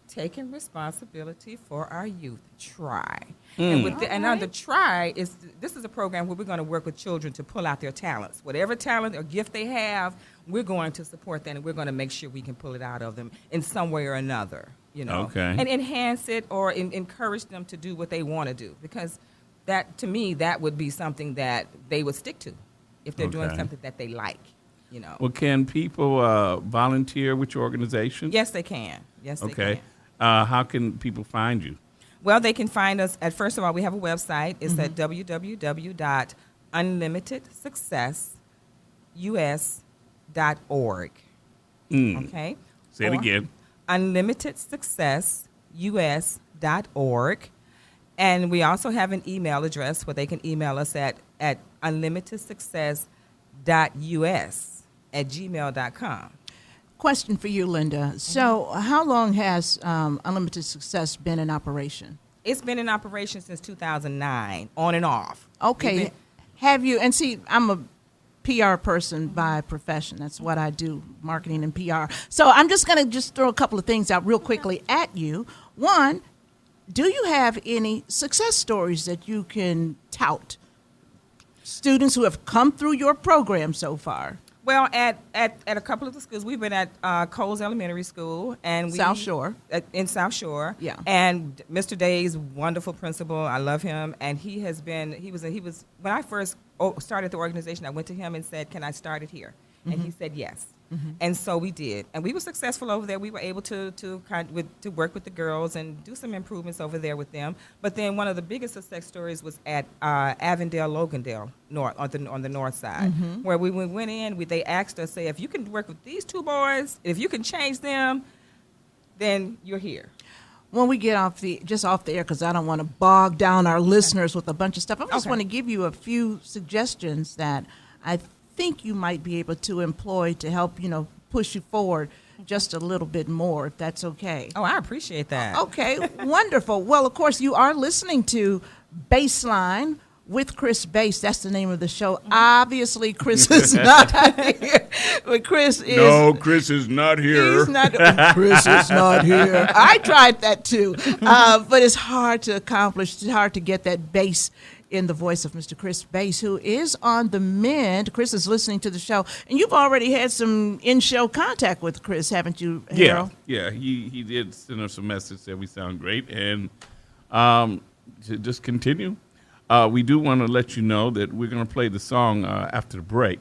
taking responsibility for our youth, TRY. And under TRY, this is a program where we're going to work with children to pull out their talents. Whatever talent or gift they have, we're going to support that, and we're going to make sure we can pull it out of them in some way or another, Okay. and enhance it or encourage them to do what they want to do. Because that, to me, that would be something that they would stick to if they're doing something that they like, Well, can people volunteer with your organization? Yes, they can. Yes, they Okay. can. How can people find you? Well, they can find us at, first of all, we have a website. It's at www.unlimitedsuccessus.org. Okay? Say it again. unlimitedsuccessus.org. And we also have an email address where they can email us at unlimitedsuccess.us@gmail.com. Question for you, Linda. So how long has Unlimited Success been in operation? It's been in operation since 2009, on and off. Okay. Have you, and see, I'm a PR person by profession. That's what I do, marketing and PR. So I'm just going to throw a couple of things out real quickly at you. One, do you have any success stories that you can tout? Students who have come through your program so far. Well, at a couple of the schools, we've been at Coles Elementary School and South Shore. In South Shore. Yeah. And Mr. Day's wonderful principal. I love him, and he was when I first started the organization, I went to him and said, "Can I start it here?" And he said yes. And so we did, and we were successful over there. We were able to work with the girls and do some improvements over there with them. But then one of the biggest success stories was at Avondale, Logandale, on the north side, where we went in. They asked us, say, if you can work with these two boys, if you can change them, then you're here. When we get off the air, because I don't want to bog down our listeners with a bunch of stuff, I just want to give you a few suggestions that I think you might be able to employ to help, push you forward just a little bit more, if that's okay. Oh, I appreciate that. Okay, wonderful. Well, of course, you are listening to Baseline with Chris Bass. That's the name of the show. Obviously, Chris is not here, but Chris is. No, Chris is not here. He's not. Chris is not here. I tried that too, but it's hard to accomplish. It's hard to get that bass in the voice of Mr. Chris Bass, who is on the mend. Chris is listening to the show, and you've already had some in-show contact with Chris, haven't you, Harold? Yeah. He did send us a message that we sound great, and to just continue. We do want to let you know that we're going to play the song after the break,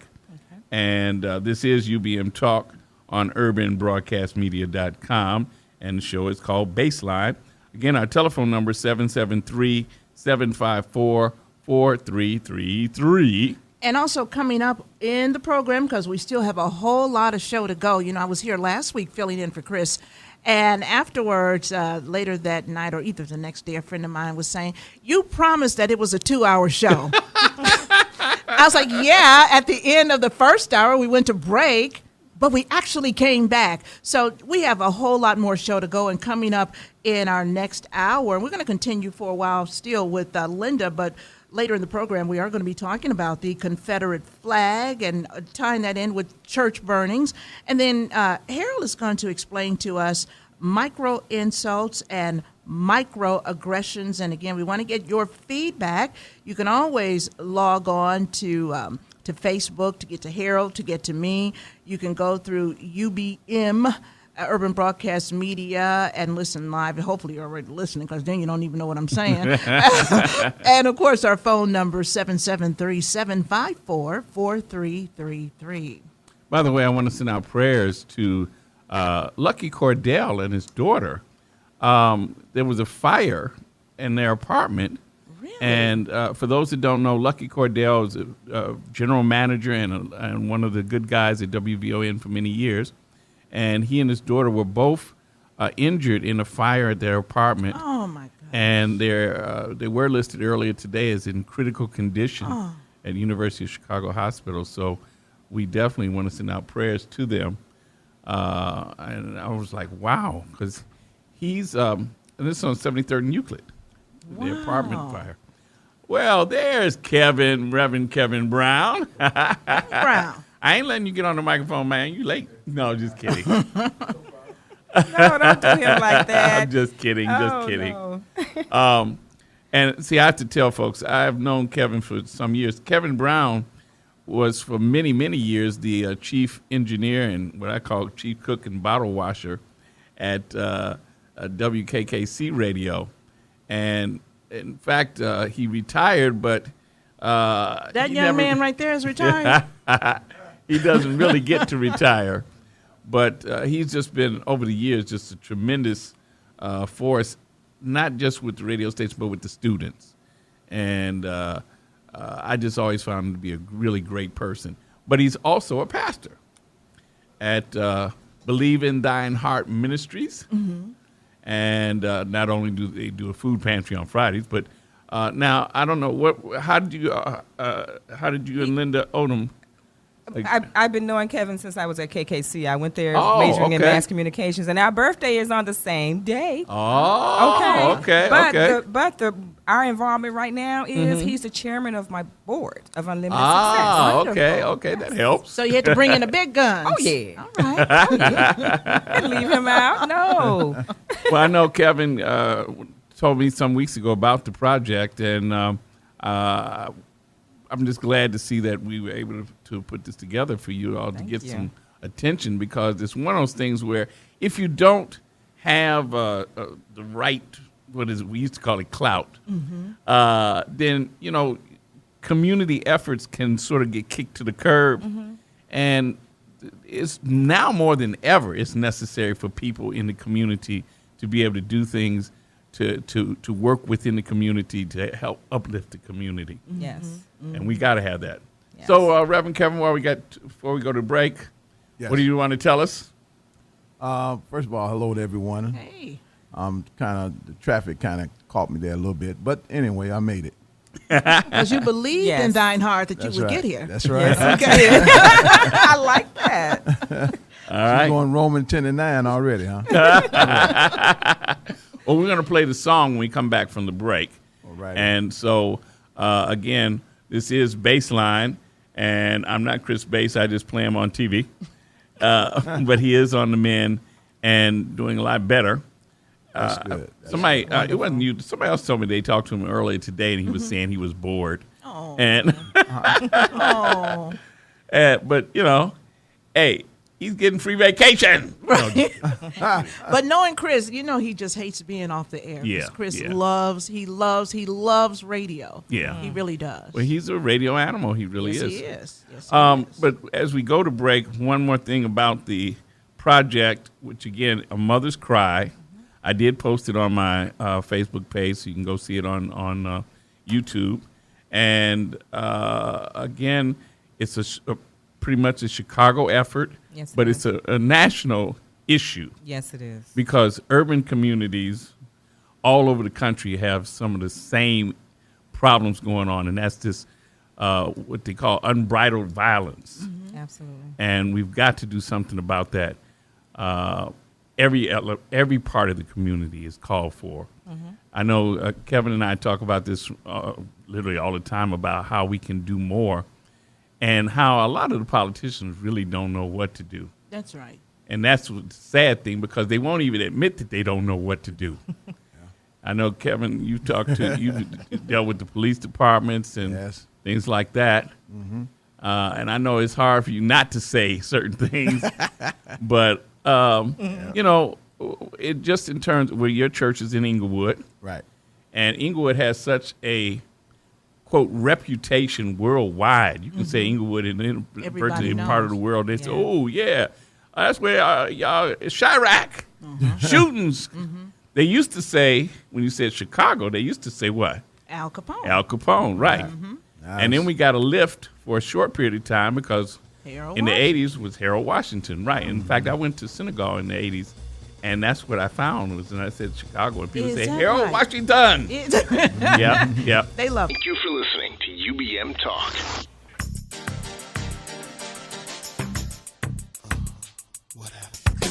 and this is UBM Talk on urbanbroadcastmedia.com, and the show is called Baseline. Again, our telephone number is 773-754-4333. And also coming up in the program, because we still have a whole lot of show to go. I was here last week filling in for Chris, and afterwards, later that night or either the next day, a friend of mine was saying, "You promised that it was a 2-hour show." I was like, yeah, at the end of the first hour, we went to break. but we actually came back. So we have a whole lot more show to go, and coming up in our next hour, and we're going to continue for a while still with Linda, but later in the program, we are going to be talking about the Confederate flag and tying that in with church burnings. And then Harold is going to explain to us micro insults and microaggressions. And again, we want to get your feedback. You can always log on to Facebook to get to Harold, to get to me. You can go through UBM, Urban Broadcast Media, and listen live. Hopefully you're already listening, because then you don't even know what I'm saying. And, of course, our phone number is 773-754-4333. By the way, I want to send out prayers to Lucky Cordell and his daughter. There was a fire in their apartment. Really? And for those that don't know, Lucky Cordell is a general manager and one of the good guys at WVON for many years. And he and his daughter were both injured in a fire at their apartment. Oh, my God. And they were listed earlier today as in critical condition at University of Chicago Hospital. So we definitely want to send out prayers to them. And I was like, wow, because he's, and this is on 73rd and Euclid, the apartment fire. Well, there's Reverend Kevin Brown. Brown. I ain't letting you get on the microphone, man. You late. No, just kidding. No, don't do him like that. I'm just kidding, kidding. No. And see, I have to tell folks, I've known Kevin for some years. Kevin Brown was for many, many years the chief engineer and what I call chief cook and bottle washer at WKKC radio. And in fact, he retired, but that young man right there is retired? He doesn't really get to retire. But he's just been, over the years, just a tremendous force, not just with the radio station, but with the students. And I just always found him to be a really great person. But he's also a pastor at Believe in Thine Heart Ministries. Mm-hmm. And not only do they do a food pantry on Fridays, but now I don't know how did you and Linda Odom? I've been knowing Kevin since I was at KKC. I went there majoring in mass communications, and our birthday is on the same day. Oh, okay. But our involvement right now is he's the chairman of my board of Unlimited Success. Okay, that helps. So you had to bring in the big guns. Oh, yeah. All right. Can't leave him out. No. Well, I know Kevin told me some weeks ago about the project, and I'm just glad to see that we were able to put this together for you all to get some attention, because it's one of those things where if you don't have the right, we used to call it clout, then, community efforts can sort of get kicked to the curb. Mm-hmm. And it's now more than ever, it's necessary for people in the community to be able to do things to work within the community to help uplift the community. Yes. Mm-hmm. And we got to have that. Yes. So, Reverend Kevin, before we go to break, what do you want to tell us? First of all, hello to everyone. Hey. The traffic kind of caught me there a little bit. But anyway, I made it. Because you believed in thine heart that you would get here. That's right. Yes, okay. I like that. All right. She's going Roman 10:9 already, huh? Well, we're going to play the song when we come back from the break. All right. And so, again, this is Baseline, and I'm not Chris Bass. I just play him on TV. But he is on the men and doing a lot better. That's good. Somebody, it wasn't you. Somebody else told me they talked to him earlier today, and he was saying he was bored. Oh. And but hey, he's getting free vacation. But knowing Chris, he just hates being off the air. Yeah, Chris yeah. loves radio. Yeah. He really does. Well, he's a radio animal. He really Yes, is. he is. Yes, he is. But as we go to break, one more thing about the project, which again, A Mother's Cry. I did post it on my Facebook page, so you can go see it on YouTube. And again, it's pretty much a Chicago effort, Yes, but it it's a national issue. Yes, it is. Because urban communities all over the country have some of the same problems going on, and that's this what they call unbridled violence. Mm-hmm. Absolutely. And we've got to do something about that. Every part of the community is called for. Mm-hmm. I know Kevin and I talk about this literally all the time about how we can do more and how a lot of the politicians really don't know what to do. That's right. And that's the sad thing, because they won't even admit that they don't know what to do. Yeah. I know, Kevin, you dealt with the police departments and things like that. Mm-hmm. And I know it's hard for you not to say certain things, but, you know, it just in terms of where your church is in Inglewood. Right. And Inglewood has such a, quote, reputation worldwide. You can say Inglewood in virtually part of the world. They say, oh, yeah, that's where y'all, Chirac, shootings. Mm-hmm. They used to say, when you said Chicago, they used to say what? Al Capone. Al Capone, right. Mm-hmm. Nice. And then we got a lift for a short period of time because in the 80s was Harold Washington, right. In fact, I went to synagogue in the 80s, and that's what I found was, and I said Chicago, and people say, Harold Washington. Yeah. They love it. Thank you for listening to UBM Talk.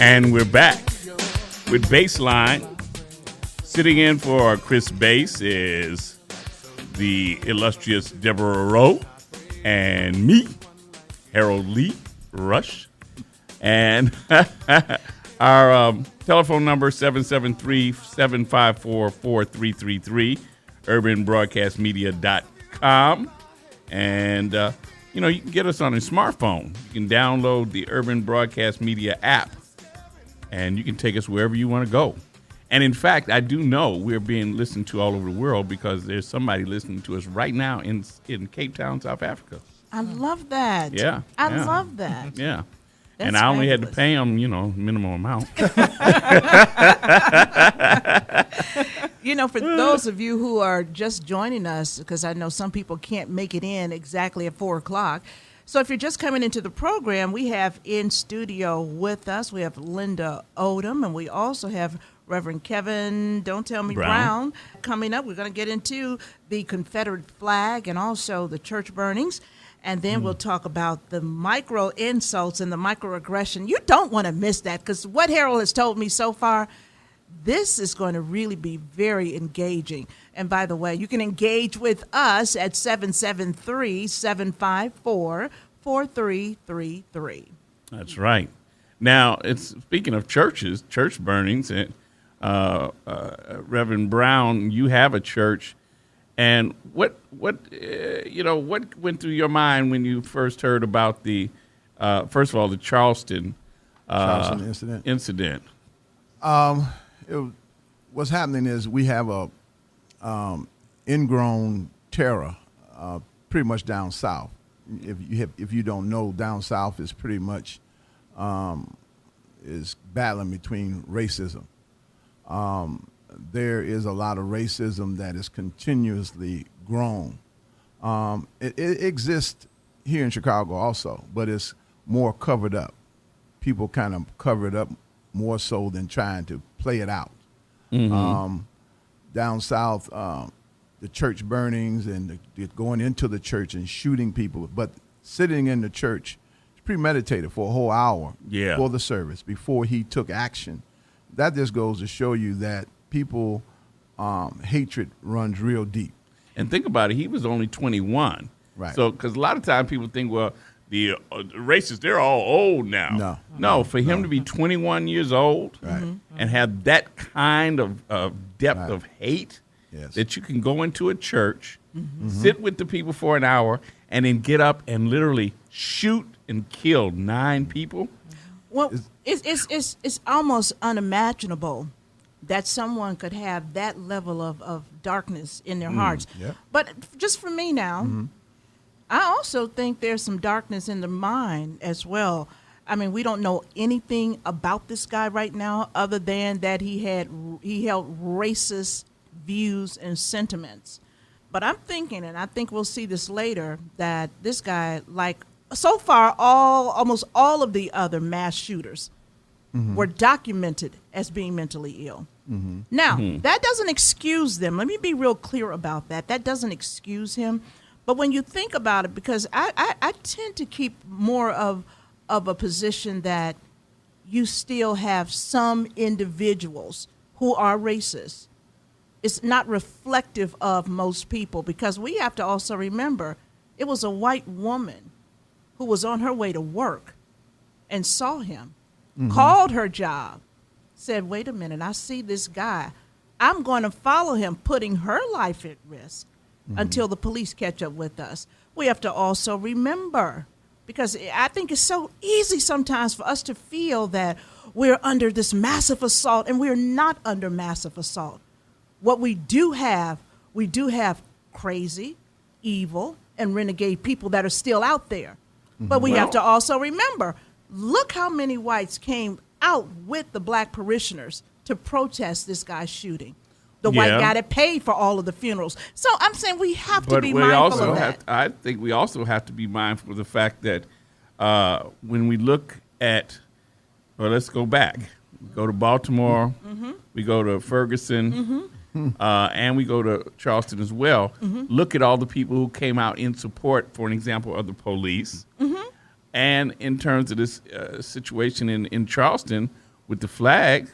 And we're back with Baseline. Sitting in for Chris Bass is the illustrious Deborah Rowe and me, Harold Lee Rush. And our telephone number, 773-754-4333, urbanbroadcastmedia.com. And, you know, you can get us on a smartphone. You can download the Urban Broadcast Media app, and you can take us wherever you want to go. And, in fact, I do know we're being listened to all over the world because there's somebody listening to us right now in Cape Town, South Africa. I love that. Yeah. I love that. Yeah. That's and I only fabulous. had to pay them, you know, minimum amount. You know, for those of you who are just joining us, because I know some people can't make it in exactly at 4 o'clock. So if you're just coming into the program, we have in studio with us, we have Linda Odom, and we also have Reverend Kevin, Don't Tell Me Brown. Coming up, we're going to get into the Confederate flag and also the church burnings. And then we'll talk about the micro insults and the microaggression. You don't want to miss that, because what Harold has told me so far, this is going to really be very engaging. And by the way, you can engage with us at 773-754-4333. That's right. Now, speaking of churches, church burnings, and Reverend Brown, you have a church. And what went through your mind when you first heard about the, first of all, the Charleston incident? What's happening is we have a ingrown terror pretty much down south. If you don't know, down south is pretty much is battling between racism. There is a lot of racism that is continuously grown. It exists here in Chicago also, but it's more covered up. People kind of cover it up more so than trying to play it out. Mm-hmm. Down south, the church burnings and going into the church and shooting people, but sitting in the church, premeditated for a whole hour for the service before he took action. That just goes to show you that people, hatred runs real deep. And think about it, he was only 21. Right. So, because a lot of times people think, well, the racists, they're all old now. No, for him to be 21 years old and have that kind of depth of hate, that you can go into a church, sit with the people for an hour, and then get up and literally shoot and kill 9 people. Well, it's almost unimaginable that someone could have that level of darkness in their hearts. Yeah. But just for me now, I also think there's some darkness in the mind as well. I mean, we don't know anything about this guy right now other than that he held racist views and sentiments. But I'm thinking, and I think we'll see this later, that this guy, like so far, almost all of the other mass shooters were documented as being mentally ill. Now, that doesn't excuse them. Let me be real clear about that. That doesn't excuse him. But when you think about it, because I tend to keep more of a position that you still have some individuals who are racist. It's not reflective of most people, because we have to also remember it was a white woman who was on her way to work and saw him, called her job, said, wait a minute, I see this guy. I'm going to follow him, putting her life at risk until the police catch up with us. We have to also remember, because I think it's so easy sometimes for us to feel that we're under this massive assault, and we're not under massive assault. What we do have crazy, evil, and renegade people that are still out there. But we have to also remember, look how many whites came out with the black parishioners to protest this guy's shooting. The white guy that paid for all of the funerals. So I'm saying we have to be mindful of that. I think we also have to be mindful of the fact that when we look at, well, let's go back. We go to Baltimore, we go to Ferguson, and we go to Charleston as well. Look at all the people who came out in support, for an example, of the police. And in terms of this situation in Charleston with the flag,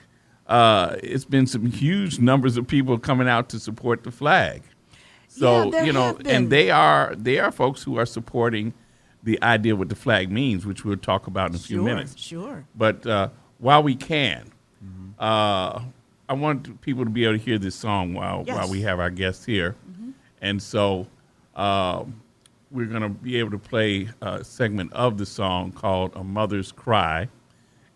it's been some huge numbers of people coming out to support the flag. So, and they are folks who are supporting the idea of what the flag means, which we'll talk about in a few minutes. Sure. But while we can, I want people to be able to hear this song while we have our guests here. And so we're going to be able to play a segment of the song called A Mother's Cry.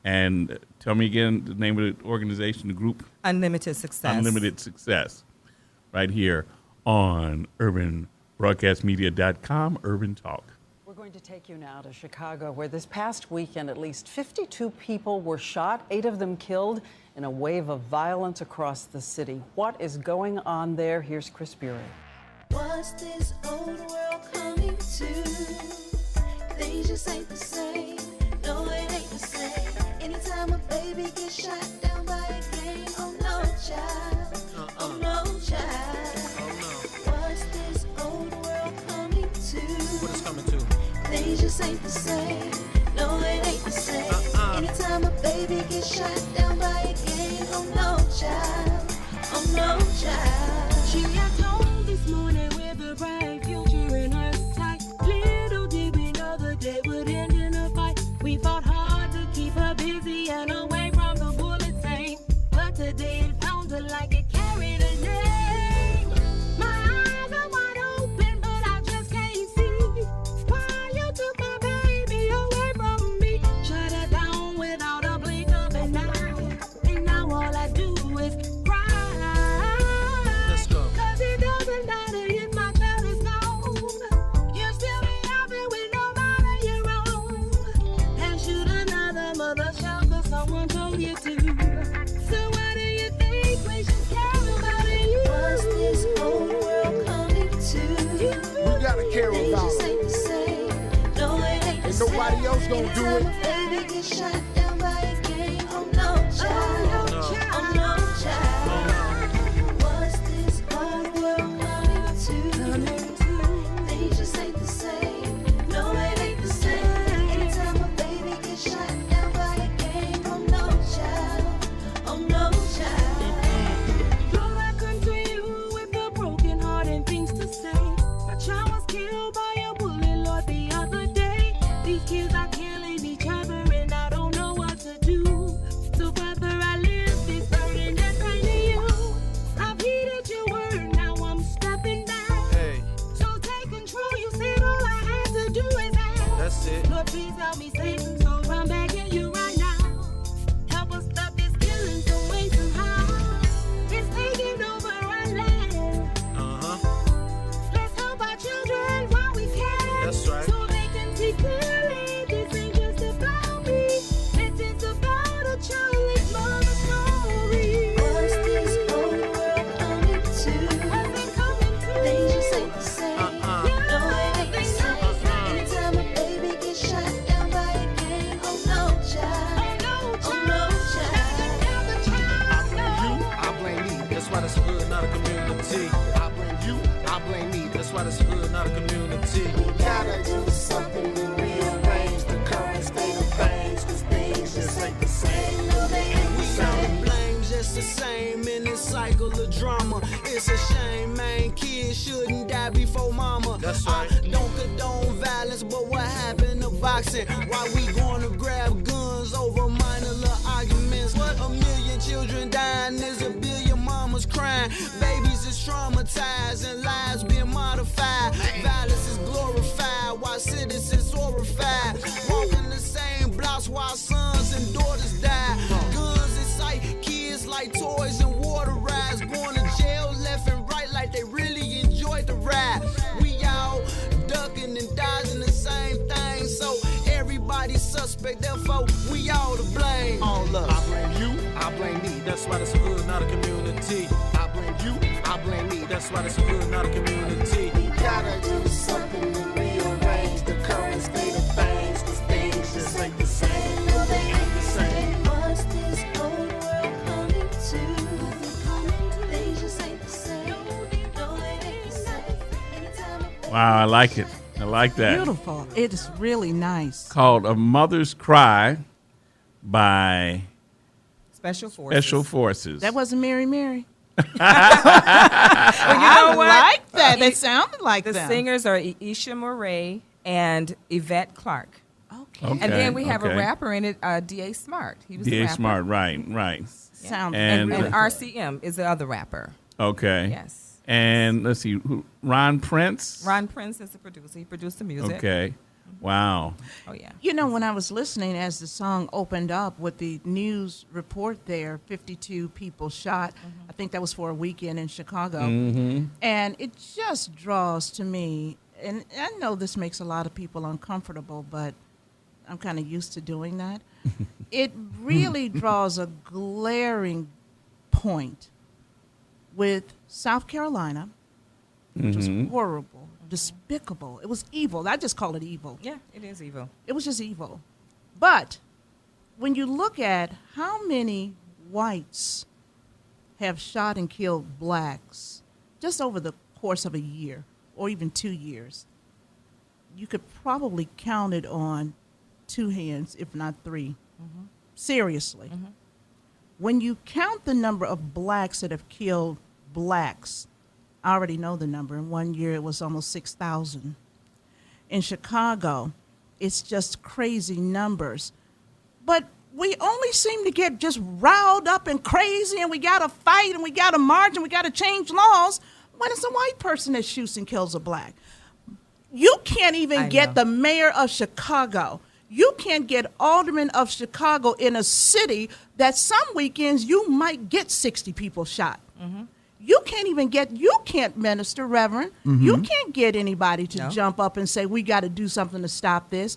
And tell me again the name of the organization, the group? Unlimited Success. Unlimited Success. Right here on urbanbroadcastmedia.com, Urban Talk. We're going to take you now to Chicago, where this past weekend at least 52 people were shot, 8 of them killed, in a wave of violence across the city. What is going on there? Here's Chris Bury. What's this old world coming to? Things just ain't the same. No, it ain't the same. Anytime a baby gets shot down by a gang, oh no, child. Oh no, child. Oh no. What's this old world coming to? What is coming to? Things just ain't the same. No, it ain't the same. Anytime a baby gets shot down by a gang, oh no, child. Oh no, child. She left home this morning with a bright future in her sight. Little did we know the day would end in a fight. We fought hard to keep her busy and away from the bullet stain. But today it sounded like it carried a name. My eyes are wide open, but I just can't see why you took my baby away from me. Shut her down without a blink of an eye. And now all I do is cry. Let's go. 'Cause it doesn't matter if my child is gone. You still be out there with no mother your own. And shoot another mother shout 'cause someone told you to. So why do you think we should care about you? What's this old world coming to? We gotta care Things about just it. ain't the same. No, it ain't the Ain't same. nobody else gonna do Anytime it. a baby gets shot down by a gang, oh no, child. No. Oh no, child. What's this old world coming to? Things just ain't the same. No, it ain't the same. Anytime a baby gets shot down by a gang, oh no, child. Oh no, child. Lord, I come to you with a broken heart and things to say. My child was killed by a bullet, Lord, the other day. These kids are killing each other and I don't know what to do. So Father, I lift this burden and pray to you. I've heeded your word, now I'm stepping back. Hey, So take control, you said all I had to do is ask. that's it. Lord, please help me save them, so I'm begging you right now. Help us stop this killing some way, somehow. It's taking over our land. Let's help our children while we can. That's right. So they can see clearly this ain't just about me. This is about a child's mother's story. What's this old world coming to? What's it coming to? Things just ain't the same. No, it ain't the same. Anytime a baby gets shot down by a gang, oh no, child. Oh no, child. I blame you, I blame me. That's why it's a hood, not a community. I blame you, I I blame me. That's why this hood, not a community. We gotta do something to rearrange the current state of things, 'cause things just ain't the same. No, they ain't the same. Blame just the same in this cycle of drama. It's a shame, man. Kids shouldn't die before mama. That's right. I don't condone violence, but what happened to boxing? Why we gonna grab guns over minor little arguments? What, a million children dying? There's a billion mamas crying. Babies is traumatized and lives being modified. Violence is glorified while citizens horrified. Walking the same blocks while sons and daughters die. Guns excite kids like toys and water rides. Going to jail left and right like they really enjoyed the ride. We all ducking and dodging the same thing, so everybody's suspect, therefore we all to blame. All us. I blame you, I blame me. That's why this hood, not a community. I blame you, I blame me. That's why this hood, not a community. We gotta do something to rearrange the current state of things, 'cause things just ain't the same. No, they ain't the same. What's this old world coming to? They just ain't the same. No, they ain't the same. Anytime I Wow, I like it. I like that. Beautiful. It is really nice. Called A Mother's Cry by Special Forces. Special Forces. That wasn't Mary Mary. Well, you I know what? like that. They sounded like The them. singers are Isha Moray and Yvette Clark. Okay. Okay, And then we have okay. a rapper in it, D.A. Smart. He was the D.A. rapper. Smart, right. Sound And- really And good. RCM is the other rapper. Okay. Yes. And let's see, Ron Prince? Ron Prince is the producer. He produced the music. Okay. Wow. Oh, yeah. You know, when I was listening as the song opened up with the news report there, 52 people shot. I think that was for a weekend in Chicago. And it just draws to me, and I know this makes a lot of people uncomfortable, but I'm kind of used to doing that. It really draws a glaring point with South Carolina, which was horrible, despicable. It was evil. I just call it evil. Yeah, it is evil. It was just evil. But when you look at how many whites have shot and killed blacks just over the course of a year or even 2 years, you could probably count it on 2 hands, if not 3. Seriously. When you count the number of blacks that have killed blacks, I already know the number. In 1 year, it was almost 6,000. In Chicago, it's just crazy numbers. But we only seem to get just riled up and crazy, and we got to fight, and we got to march, and we got to change laws when it's a white person that shoots and kills a black. You can't even I get know. the mayor of Chicago. You can't get aldermen of Chicago in a city that some weekends you might get 60 people shot. You can't even you can't minister, Reverend. You can't get anybody to No. jump up and say, we got to do something to stop this.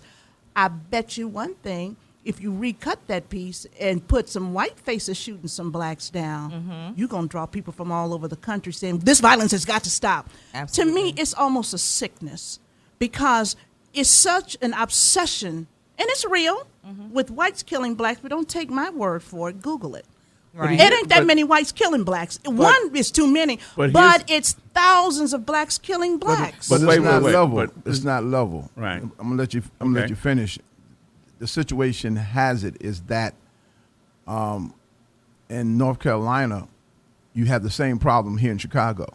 I bet you one thing, if you recut that piece and put some white faces shooting some blacks down, you're going to draw people from all over the country saying, this violence has got to stop. Absolutely. To me, it's almost a sickness because it's such an obsession, and it's real, with whites killing blacks, but don't take my word for it. Google it. Right. It ain't that But- many whites killing blacks. One is too many, but but here's- it's thousands of blacks killing blacks. But Wait, it's not wait, level. but- It's not level. Right. I'm gonna let Okay. you finish. The situation has it is that in North Carolina, you have the same problem here in Chicago.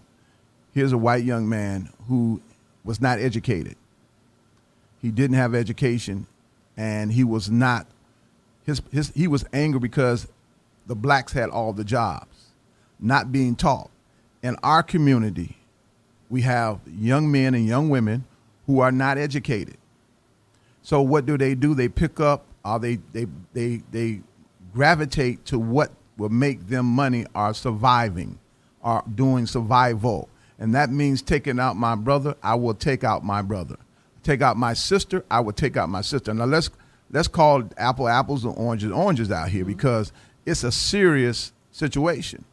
Here's a white young man who was not educated. He didn't have education, and he was not. He was angry because the blacks had all the jobs, not being taught. In our community, we have young men and young women who are not educated. So what do? They pick up, they gravitate to what will make them money, or surviving, or doing survival. And that means taking out my brother, I will take out my brother. Take out my sister, I will take out my sister. Now let's call apples and oranges out here, because it's a serious situation.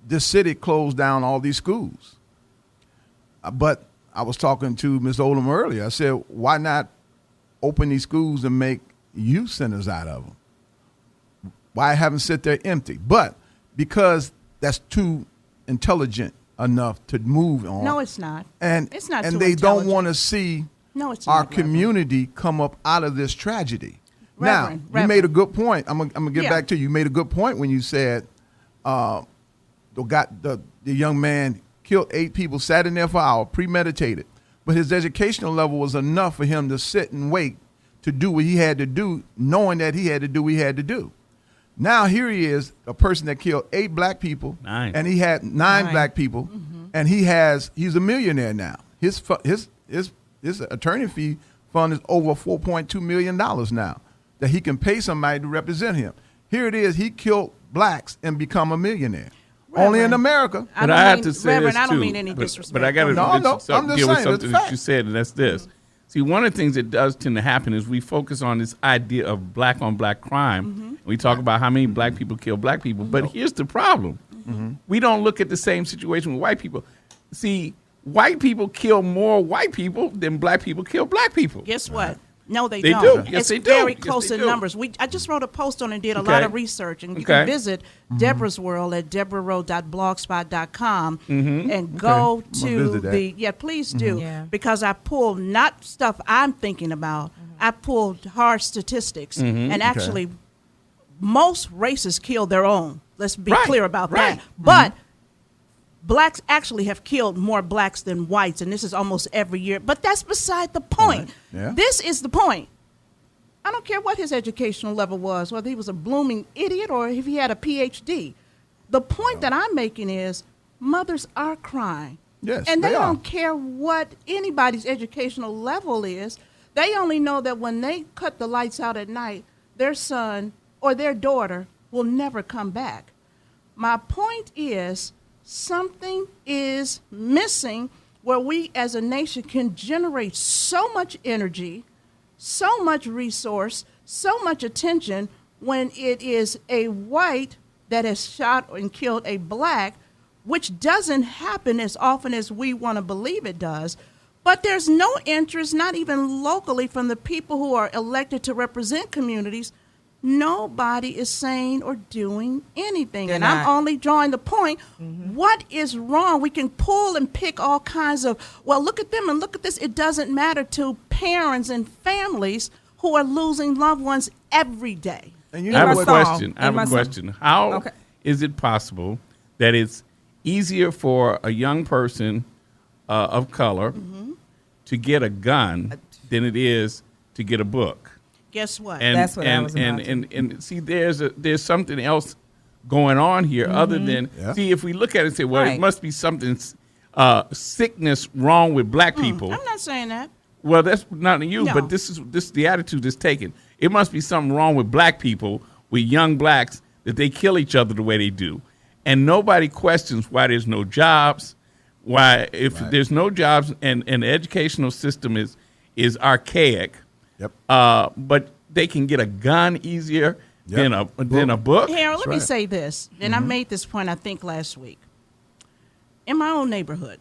This city closed down all these schools. But I was talking to Ms. Oldham earlier. I said, why not open these schools and make youth centers out of them? Why have them sit there empty? But because that's too intelligent enough to move on. No, it's not. And it's not. And too they don't intelligent. want to see No, it's our not, community come up out of this tragedy. Reverend, Now, you made a good point. I'm gonna get Yeah. back to you. You made a good point when you said the young man killed 8 people, sat in there for hours, premeditated. But his educational level was enough for him to sit and wait to do what he had to do, knowing that he had to do what he had to do. Now here he is, a person that killed 8 black people, 9. and he had 9 black people, and he's a millionaire now. His attorney fee fund is over $4.2 million now that he can pay somebody to represent him. Here it is, he killed blacks and become a millionaire. Only in America. But I have to say Reverend, this too. I don't mean any disrespect. But I got to No, I'm just deal with saying, it's something a that fact. you said, and that's this. See, one of the things that does tend to happen is we focus on this idea of black on black crime. We talk about how many black people kill black people. But here's the problem. We don't look at the same situation with white people. See, white people kill more white people than black people kill black people. Guess what? No, they They don't. do. Yes, it's they do. very Yes, close they in do. numbers. I just wrote a post on it and did a Okay. lot of research. And you Okay. can visit Deborah's World at deborahrowe.blogspot.com and go to visit that. please do. Yeah. Because I pulled not stuff I'm thinking about. I pulled hard statistics. And actually, most races kill their own. Let's be Right, clear about right. that. But blacks actually have killed more blacks than whites, and this is almost every year. But that's beside the point. Yeah. This is the point. I don't care what his educational level was, whether he was a blooming idiot or if he had a PhD. The point that I'm making is mothers are crying. Yes, and they they are. don't care what anybody's educational level is. They only know that when they cut the lights out at night, their son or their daughter will never come back. My point is, something is missing where we as a nation can generate so much energy, so much resource, so much attention when it is a white that has shot and killed a black, which doesn't happen as often as we want to believe it does. But there's no interest, not even locally, from the people who are elected to represent communities. Nobody is saying or doing anything. They're and not. I'm only drawing the point. What is wrong? We can pull and pick all kinds of, well, look at them and look at this. It doesn't matter to parents and families who are losing loved ones every day. And you I know have a what? question. I have In my a song. question. How is Okay. it possible that it's easier for a young person of color to get a gun than it is to get a book? Guess what? And, That's what I and, was and, about to- and see, there's something else going on here other than see, if we look at it and say, well, it Right. must be something sickness wrong with black people. I'm not saying that. Well, that's not you, No. but this is the attitude that's taken. It must be something wrong with black people, with young blacks, that they kill each other the way they do, and nobody questions why there's no jobs. Why, if there's no jobs and the educational system is archaic, Yep. but they can get a gun easier than a book. Harold, let me right. say this, and I made this point, I think, last week. In my own neighborhood,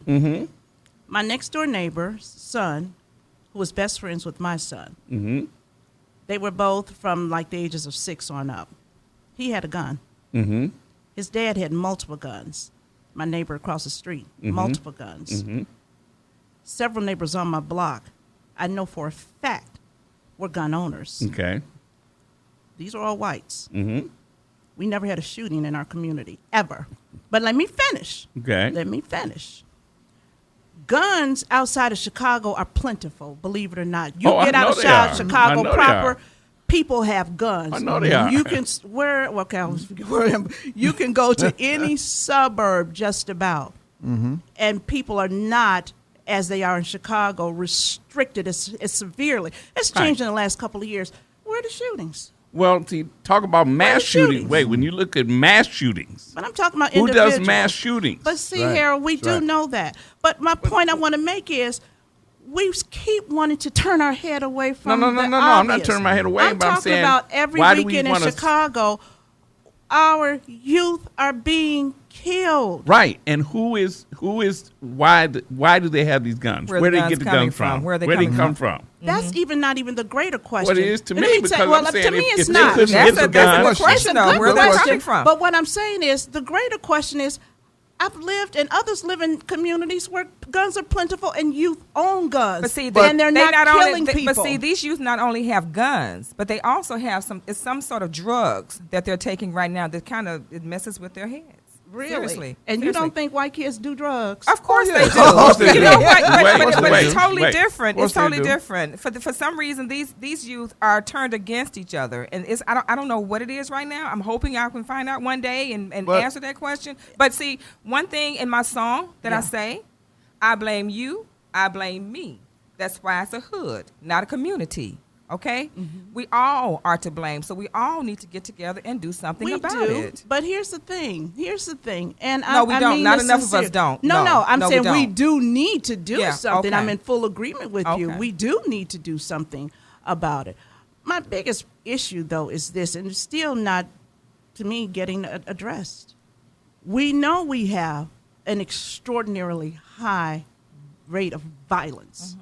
my next door neighbor's son, who was best friends with my son, they were both from like the ages of 6 on up. He had a gun. His dad had multiple guns. My neighbor across the street, multiple guns. Several neighbors on my block, I know for a fact, were gun owners. Okay. These are all whites. We never had a shooting in our community, ever. But let me finish. Okay. Let me finish. Guns outside of Chicago are plentiful, believe it or not. You Oh, I get know they outside are. I Chicago know they proper, are. people have guns. I know they are. You can you can go to any suburb just about, and people are not, as they are in Chicago, restricted as severely. It's changed in the last couple of years. Where are the shootings? Well, to talk about mass shootings? shootings. Wait, when you look at mass shootings, But I'm talking about who individuals. does mass shootings? But see, Right. Harold, we That's do right. know that. But my point I want to make is, we keep wanting to turn our head away from No. the I'm not obvious. turning my head away, I'm but I'm talking saying, about every why do we weekend in wanna- Chicago, our youth are being killed. Right, and why do they have these guns? Where Where the do they guns get the coming guns from? from? Where they they coming come from? from? That's not even the greater question. Well, it is to Let me, tell- because well, I'm to saying me, if it's they not. couldn't That's get the a gun, question, though. It's a Where good they're question. coming from. But what I'm saying is, the greater question is, I've lived and others live in communities where guns are plentiful and youth own guns. But see, and they're not killing people. But see, these youth not only have guns, but they also have some sort of drugs that they're taking right now that kind of it messes with their heads. Really? Seriously. And you don't think white kids do drugs? Of course yeah. they do. Of course they You do. know what? Wait, But wait, it's totally wait. different. Of course It's totally they do. different. For some reason, these youth are turned against each other, and I don't know what it is right now. I'm hoping I can find out one day and But- answer that question. But see, one thing in my song that I say, I blame you, I blame me. That's why it's a hood, not a community. Okay, we all are to blame, so we all need to get together and do something about it. But here's the thing. And No, we I don't. mean Not this enough of us sincere. don't. No, No, I'm no, we saying we don't. do need to do Yeah, something. okay. I'm in full agreement with you. Okay. We do need to do something about it. My biggest issue, though, is this, and it's still not, to me, getting addressed. We know we have an extraordinarily high rate of violence.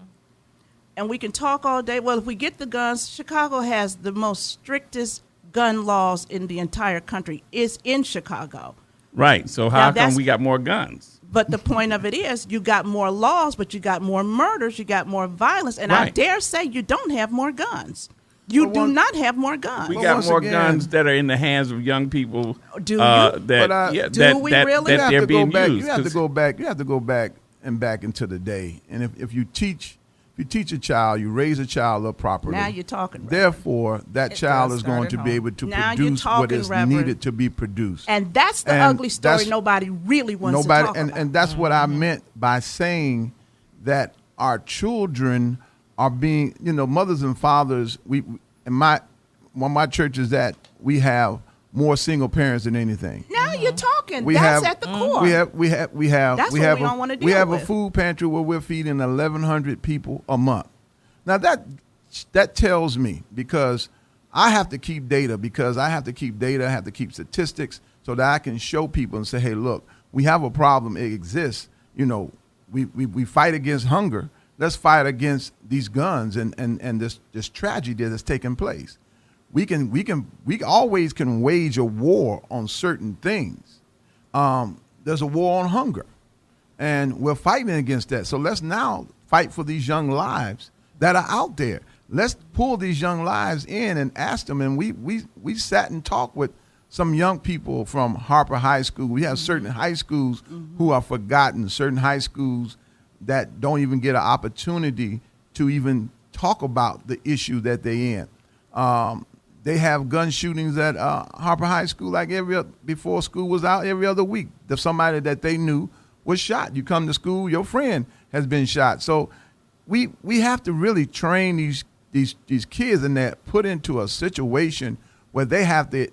And we can talk all day. Well, if we get the guns, Chicago has the most strictest gun laws in the entire country. It's in Chicago. Right. So Now, how come that's- we got more guns? But the point of it is you got more laws, but you got more murders, you got more violence. And I Right. dare say you don't have more guns. You But do one- not have more guns. We But got once more again- guns that are in the hands of young people. Do you? That But, yeah, do that, we that, really? that they're being back. used. You have to 'cause- go back. You have to go back and back into the day. And if you teach a child, you raise a child up properly. Now you're talking, Reverend. Therefore, that It child does is going start to at be home. able to Now you're produce what talking, is Reverend. needed to be produced. And that's the And ugly story that's- nobody really wants Nobody, to talk about. and that's what I meant by saying that our children are being, mothers and fathers. When my church is at, we have more single parents than anything. Now you're talking. We That's have at the core. We have That's we what have we don't wanna we deal have with. a food pantry where we're feeding 1,100 people a month. Now that tells me, because I have to keep data, I have to keep statistics so that I can show people and say, hey, look, we have a problem. It exists. We fight against hunger. Let's fight against these guns and this tragedy that's taking place. We always can wage a war on certain things. There's a war on hunger, and we're fighting against that. So let's now fight for these young lives that are out there. Let's pull these young lives in and ask them. And we sat and talked with some young people from Harper High School. We have certain high schools who are forgotten, certain high schools that don't even get an opportunity to even talk about the issue that they're in. They have gun shootings at Harper High School like before school was out every other week. There's somebody that they knew was shot. You come to school, your friend has been shot. So we have to really train these kids and that put into a situation where they have the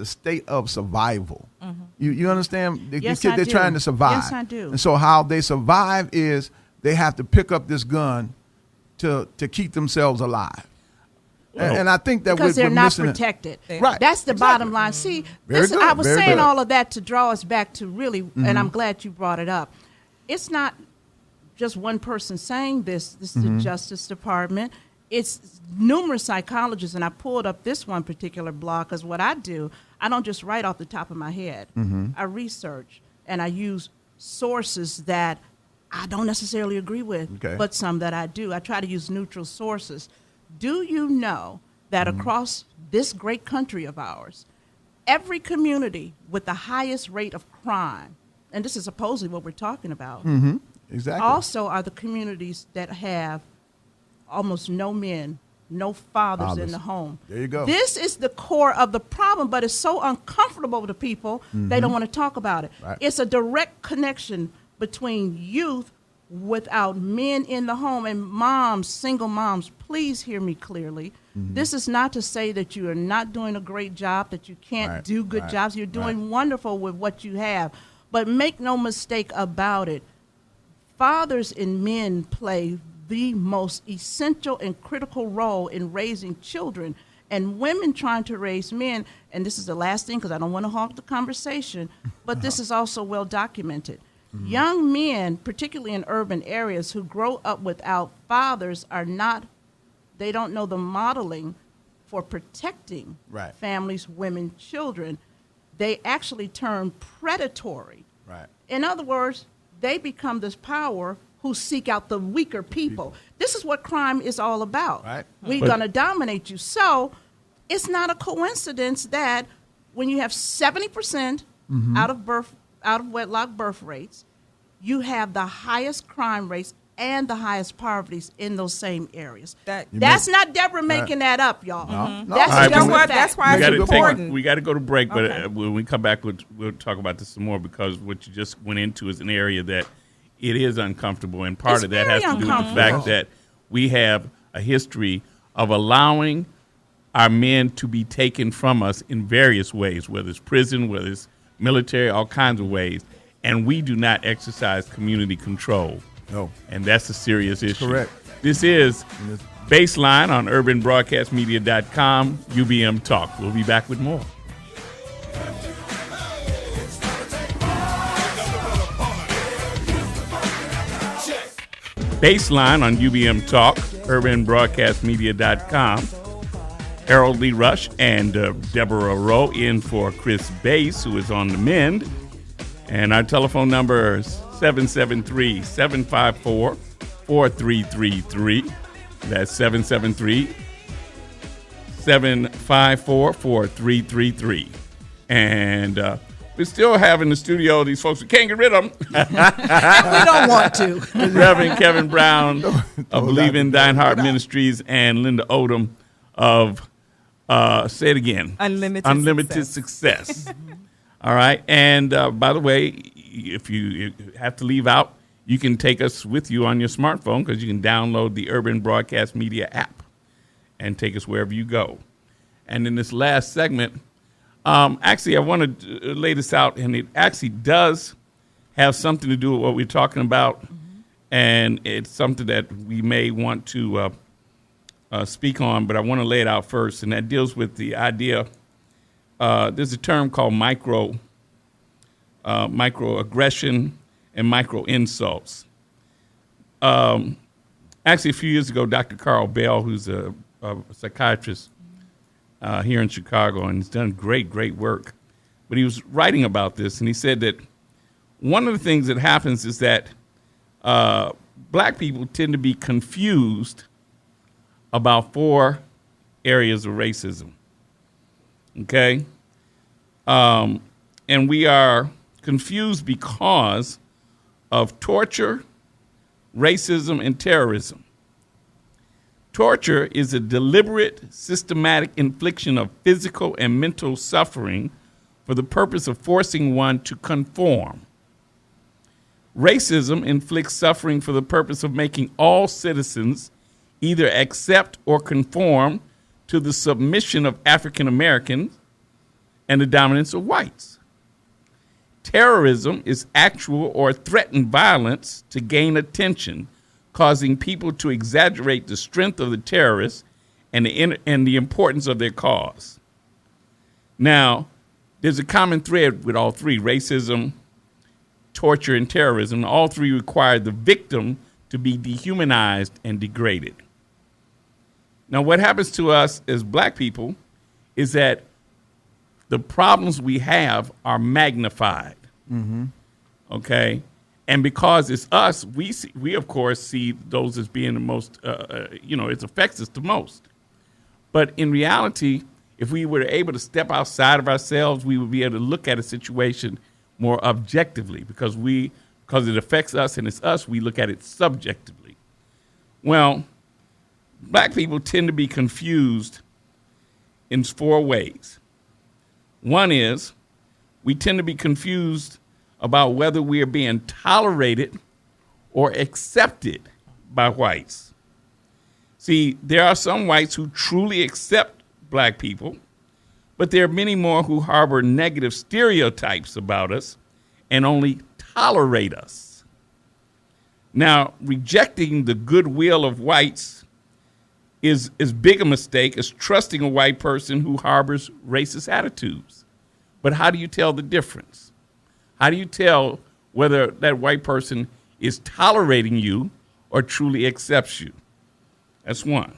state of survival. You understand? These Yes, kids, I they're do. trying to survive. Yes, I do. And so how they survive is they have to pick up this gun to keep themselves alive. And I think that because we're they're not missing it. protected. Right. That's the Exactly. bottom line. See, Very good, I was very saying good. all of that to draw us back to really, and I'm glad you brought it up. It's not just one person saying this. This is the Justice Department. It's numerous psychologists, and I pulled up this one particular blog because what I do, I don't just write off the top of my head. I research, and I use sources that I don't necessarily agree with, Okay. but some that I do. I try to use neutral sources. Do you know that across this great country of ours, every community with the highest rate of crime, and this is supposedly what we're talking about, Exactly. also are the communities that have almost no men, no fathers in the home. There you go. This is the core of the problem, but it's so uncomfortable to people, they don't want to talk about it. Right. It's a direct connection between youth without men in the home. And moms, single moms, please hear me clearly. This is not to say that you are not doing a great job, that you can't Right, do good right, jobs. You're doing right. wonderful with what you have. But make no mistake about it, fathers and men play the most essential and critical role in raising children. And women trying to raise men, and this is the last thing because I don't want to hog the conversation, but this is also well documented. Young men, particularly in urban areas, who grow up without fathers they don't know the modeling for protecting Right. families, women, children. They actually turn predatory Right. In other words, they become this power who seek out the weaker people. This is what crime is all about. Right. We're going to dominate you. So it's not a coincidence that when you have 70% out of wedlock birth rates, you have the highest crime rates and the highest poverty in those same areas. That's not Deborah making that up, y'all. No. That's All right, just but a fact. That's why it's important. We got to go to break, but Okay. when we come back, we'll talk about this some more because what you just went into is an area that it is uncomfortable, and part It's of that has very to do with the uncomfortable. fact that we have a history of allowing our men to be taken from us in various ways, whether it's prison, whether it's military, all kinds of ways, and we do not exercise community control. No. And that's a serious issue. Correct. This is Baseline on urbanbroadcastmedia.com, UBM Talk. We'll be back with more. Baseline on UBM Talk, urbanbroadcastmedia.com. Harold Lee Rush and Deborah Rowe in for Chris Bass, who is on the mend. And our telephone number is 773-754-4333. That's 773-754-4333. And we still have in the studio these folks. We can't get rid of them. We don't want to. Reverend Kevin Brown of Believe in Thine Heart Ministries and Linda Odom of, say it again. Unlimited Success. All right. And by the way, if you have to leave out, you can take us with you on your smartphone because you can download the Urban Broadcast Media app and take us wherever you go. And in this last segment, actually, I want to lay this out, and it actually does have something to do with what we're talking about, and it's something that we may want to speak on, but I want to lay it out first, and that deals with the idea. There's a term called microaggression and micro insults. Actually, a few years ago, Dr. Carl Bell, who's a psychiatrist here in Chicago, and he's done great work, but he was writing about this, and he said that one of the things that happens is that black people tend to be confused about 4 areas of racism. Okay? And we are confused because of torture, racism, and terrorism. Torture is a deliberate, systematic infliction of physical and mental suffering for the purpose of forcing one to conform. Racism inflicts suffering for the purpose of making all citizens either accept or conform to the submission of African Americans and the dominance of whites. Terrorism is actual or threatened violence to gain attention, causing people to exaggerate the strength of the terrorists and the importance of their cause. Now, there's a common thread with all 3, racism, torture, and terrorism. All 3 require the victim to be dehumanized and degraded. Now, what happens to us as black people is that the problems we have are magnified. Okay? And because it's us, we of course see those as being the most, it affects us the most. But in reality, if we were able to step outside of ourselves, we would be able to look at a situation more objectively because it affects us and it's us, we look at it subjectively. Well, black people tend to be confused in 4 ways. One is we tend to be confused about whether we are being tolerated or accepted by whites. See, there are some whites who truly accept black people, but there are many more who harbor negative stereotypes about us and only tolerate us. Now, rejecting the goodwill of whites is as big a mistake as trusting a white person who harbors racist attitudes. But how do you tell the difference? How do you tell whether that white person is tolerating you or truly accepts you? That's one.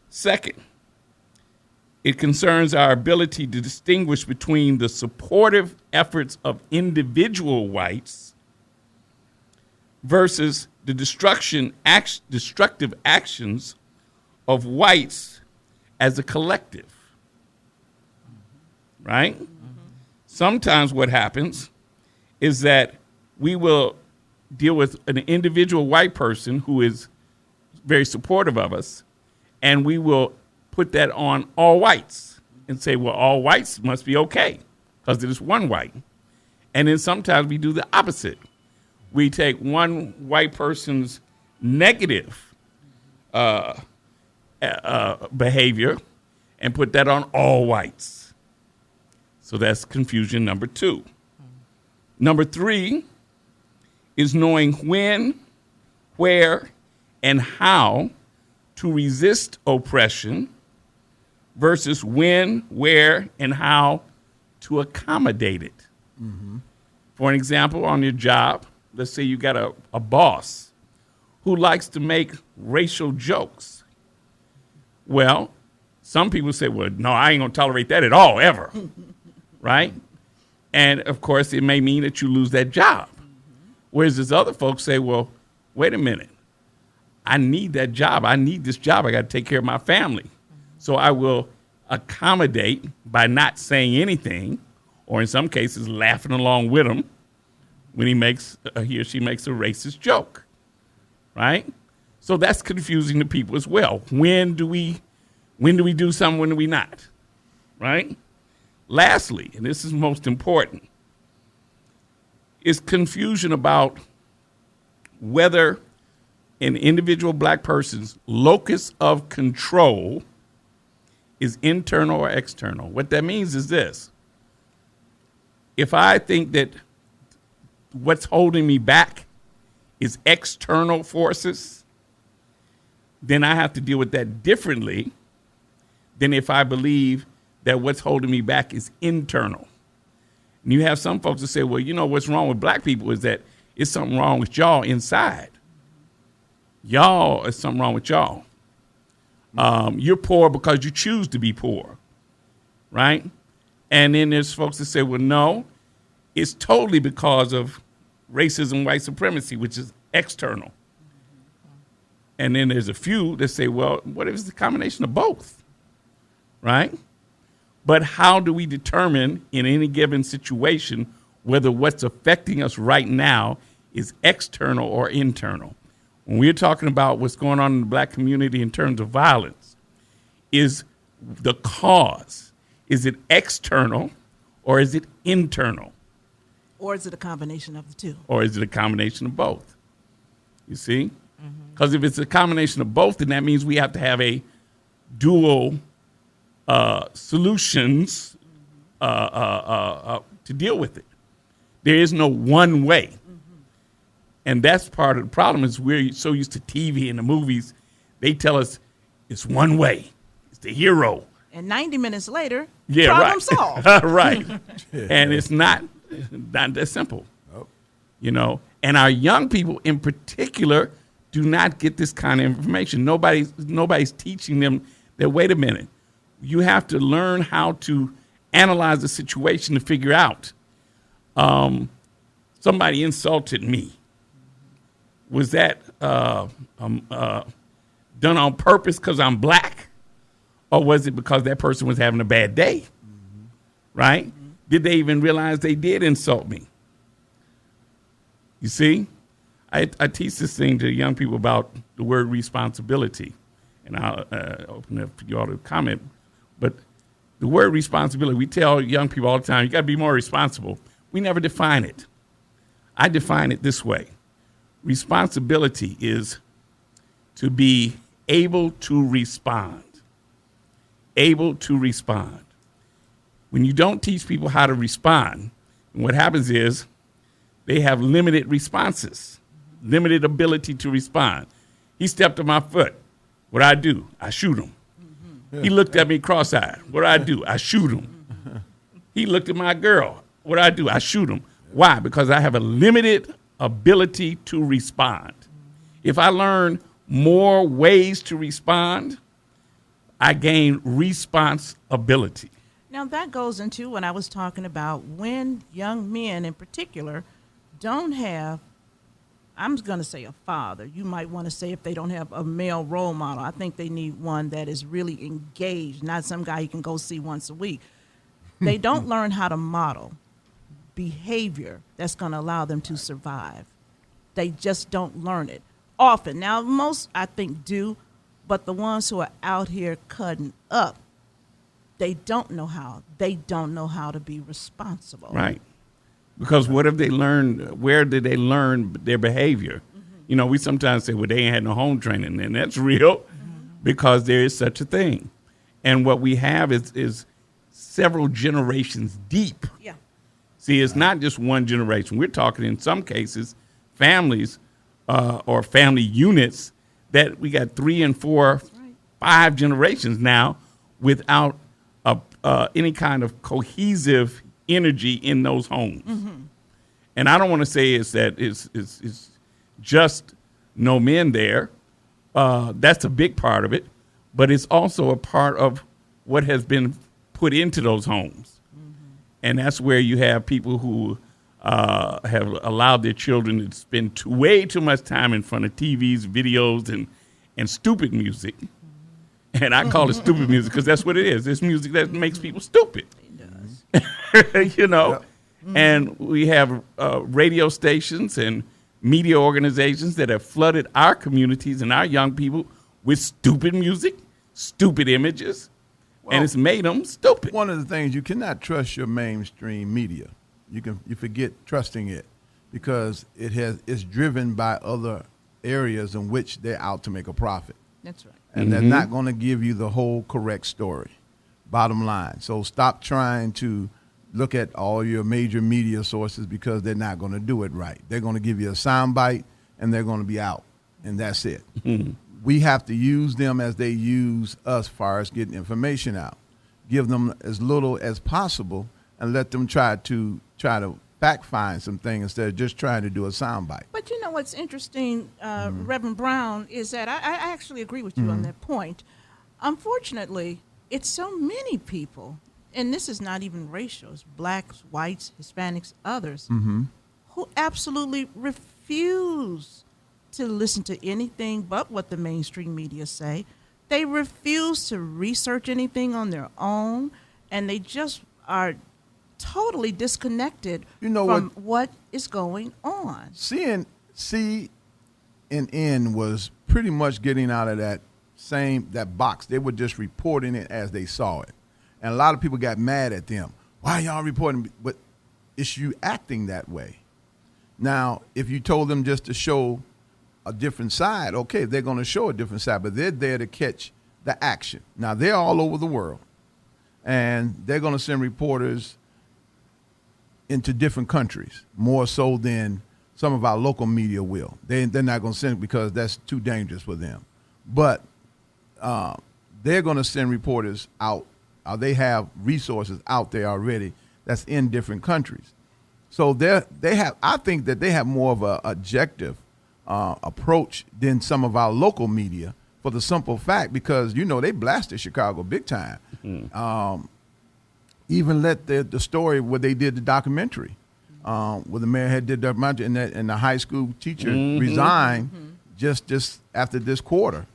Second It concerns our ability to distinguish between the supportive efforts of individual whites versus the destructive actions of whites as a collective. Right? Sometimes what happens is that we will deal with an individual white person who is very supportive of us, and we will put that on all whites and say, well, all whites must be okay because it is one white. And then sometimes we do the opposite. We take one white person's negative behavior and put that on all whites. So that's confusion number 2. Number 3 is knowing when, where, and how to resist oppression versus when, where, and how to accommodate it. For an example, on your job, let's say you got a boss who likes to make racial jokes. Well, some people say, well, no, I ain't going to tolerate that at all, ever. Right? And, of course, it may mean that you lose that job. Whereas there's other folks say, well, wait a minute. I need that job. I need this job. I got to take care of my family. So I will accommodate by not saying anything, or in some cases laughing along with him when he or she makes a racist joke. Right? So that's confusing to people as well. When do we do something, when do we not? Right? Lastly, and this is most important, is confusion about whether an individual black person's locus of control is internal or external. What that means is this. If I think that what's holding me back is external forces, then I have to deal with that differently than if I believe that what's holding me back is internal. And you have some folks that say, well, you know, what's wrong with black people is that it's something wrong with y'all inside. Y'all, is something wrong with y'all. You're poor because you choose to be poor, right? And then there's folks that say, well, no, it's totally because of racism, white supremacy, which is external. And then there's a few that say, well, what if it's a combination of both, right? But how do we determine in any given situation whether what's affecting us right now is external or internal? When we're talking about what's going on in the black community in terms of violence, is the cause, is it external or is it internal? Or is it a combination of the two? Or is it a combination of both? You see? Because if it's a combination of both, then that means we have to have a dual solutions to deal with it. There is no one way. And that's part of the problem is we're so used to TV and the movies. They tell us it's one way. It's the hero. And 90 minutes later, Yeah, problem right. solved. Right. And it's not that simple. You know, and our young people in particular do not get this kind of information. Nobody's teaching them that, wait a minute, you have to learn how to analyze the situation to figure out. Somebody insulted me. Was that done on purpose because I'm black? Or was it because that person was having a bad day? Right? Did they even realize they did insult me? You see? I teach this thing to young people about the word responsibility. And I'll open it up for you all to comment. But the word responsibility, we tell young people all the time, you got to be more responsible. We never define it. I define it this way. Responsibility is to be able to respond. Able to respond. When you don't teach people how to respond, what happens is they have limited responses, limited ability to respond. He stepped on my foot. What I do? I shoot him. He looked at me cross-eyed. What I do? I shoot him. He looked at my girl. What I do? I shoot him. Why? Because I have a limited ability to respond. If I learn more ways to respond, I gained responsibility. Now, that goes into what I was talking about when young men in particular don't have, I'm going to say a father. You might want to say if they don't have a male role model. I think they need one that is really engaged, not some guy you can go see once a week. They don't learn how to model behavior that's going to allow them to survive. They just don't learn it often. Now, most, I think, do, but the ones who are out here cutting up, they don't know how. They don't know how to be responsible. Right. Because what have they learned? Where did they learn their behavior? You know, we sometimes say, well, they ain't had no home training, and that's real because there is such a thing. And what we have is several generations deep. Yeah. See, it's not just one generation. We're talking in some cases families or family units that we got 3 and 4, 5 generations now without any kind of cohesive energy in those homes. And I don't want to say it's just no men there. That's a big part of it, but it's also a part of what has been put into those homes. And that's where you have people who have allowed their children to spend way too much time in front of TVs, videos, and stupid music. And I call it stupid music because that's what it is. It's music that makes people stupid. It does. You know? Yep. And we have radio stations and media organizations that have flooded our communities and our young people with stupid music, stupid images, and it's made them stupid. One of the things, you cannot trust your mainstream media. You forget trusting it because it's driven by other areas in which they're out to make a profit. That's right. And they're not going to give you the whole correct story, bottom line. So stop trying to look at all your major media sources because they're not going to do it right. They're going to give you a soundbite and they're going to be out, and that's it. We have to use them as they use us as far as getting information out. Give them as little as possible and let them try to fact find some things instead of just trying to do a soundbite. But you know what's interesting, Reverend Brown, is that I actually agree with you on that point. Unfortunately, it's so many people, and this is not even racial, it's blacks, whites, Hispanics, others, who absolutely refuse to listen to anything but what the mainstream media say. They refuse to research anything on their own, and they just are totally disconnected from what is going on. CNN was pretty much getting out of that box. They were just reporting it as they saw it. And a lot of people got mad at them. Why are y'all reporting? But it's you acting that way. Now, if you told them just to show a different side, okay, they're going to show a different side, but they're there to catch the action. Now, they're all over the world, and they're going to send reporters into different countries, more so than some of our local media will. They're not going to send it because that's too dangerous for them. But they're going to send reporters out. They have resources out there already that's in different countries. So I think that they have more of an objective approach than some of our local media for the simple fact because, they blasted Chicago big time. Even let the story where they did the documentary, where the mayor had did the documentary and the high school teacher resigned just after this quarter.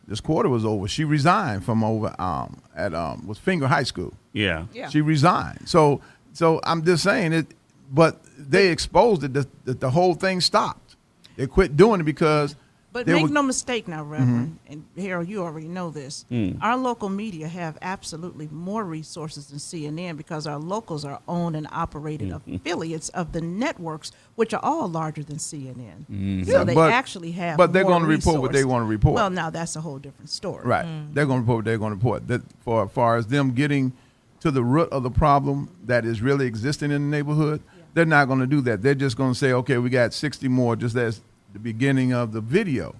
This quarter was over. She resigned from over was Finger High School. Yeah. She resigned. So I'm just saying it, but they exposed it that the whole thing stopped. They quit doing it because. But make no mistake now, Reverend, and Harold, you already know this. Our local media have absolutely more resources than CNN because our locals are owned and operated affiliates of the networks, which are all larger than CNN. So they actually have But they're going to report what they want to report. Well, now that's a whole different story. Right. They're going to report what they're going to report. That for as far as them getting to the root of the problem that is really existing in the neighborhood, they're not going to do that. They're just going to say, okay, we got 60 more, just as the beginning of the video.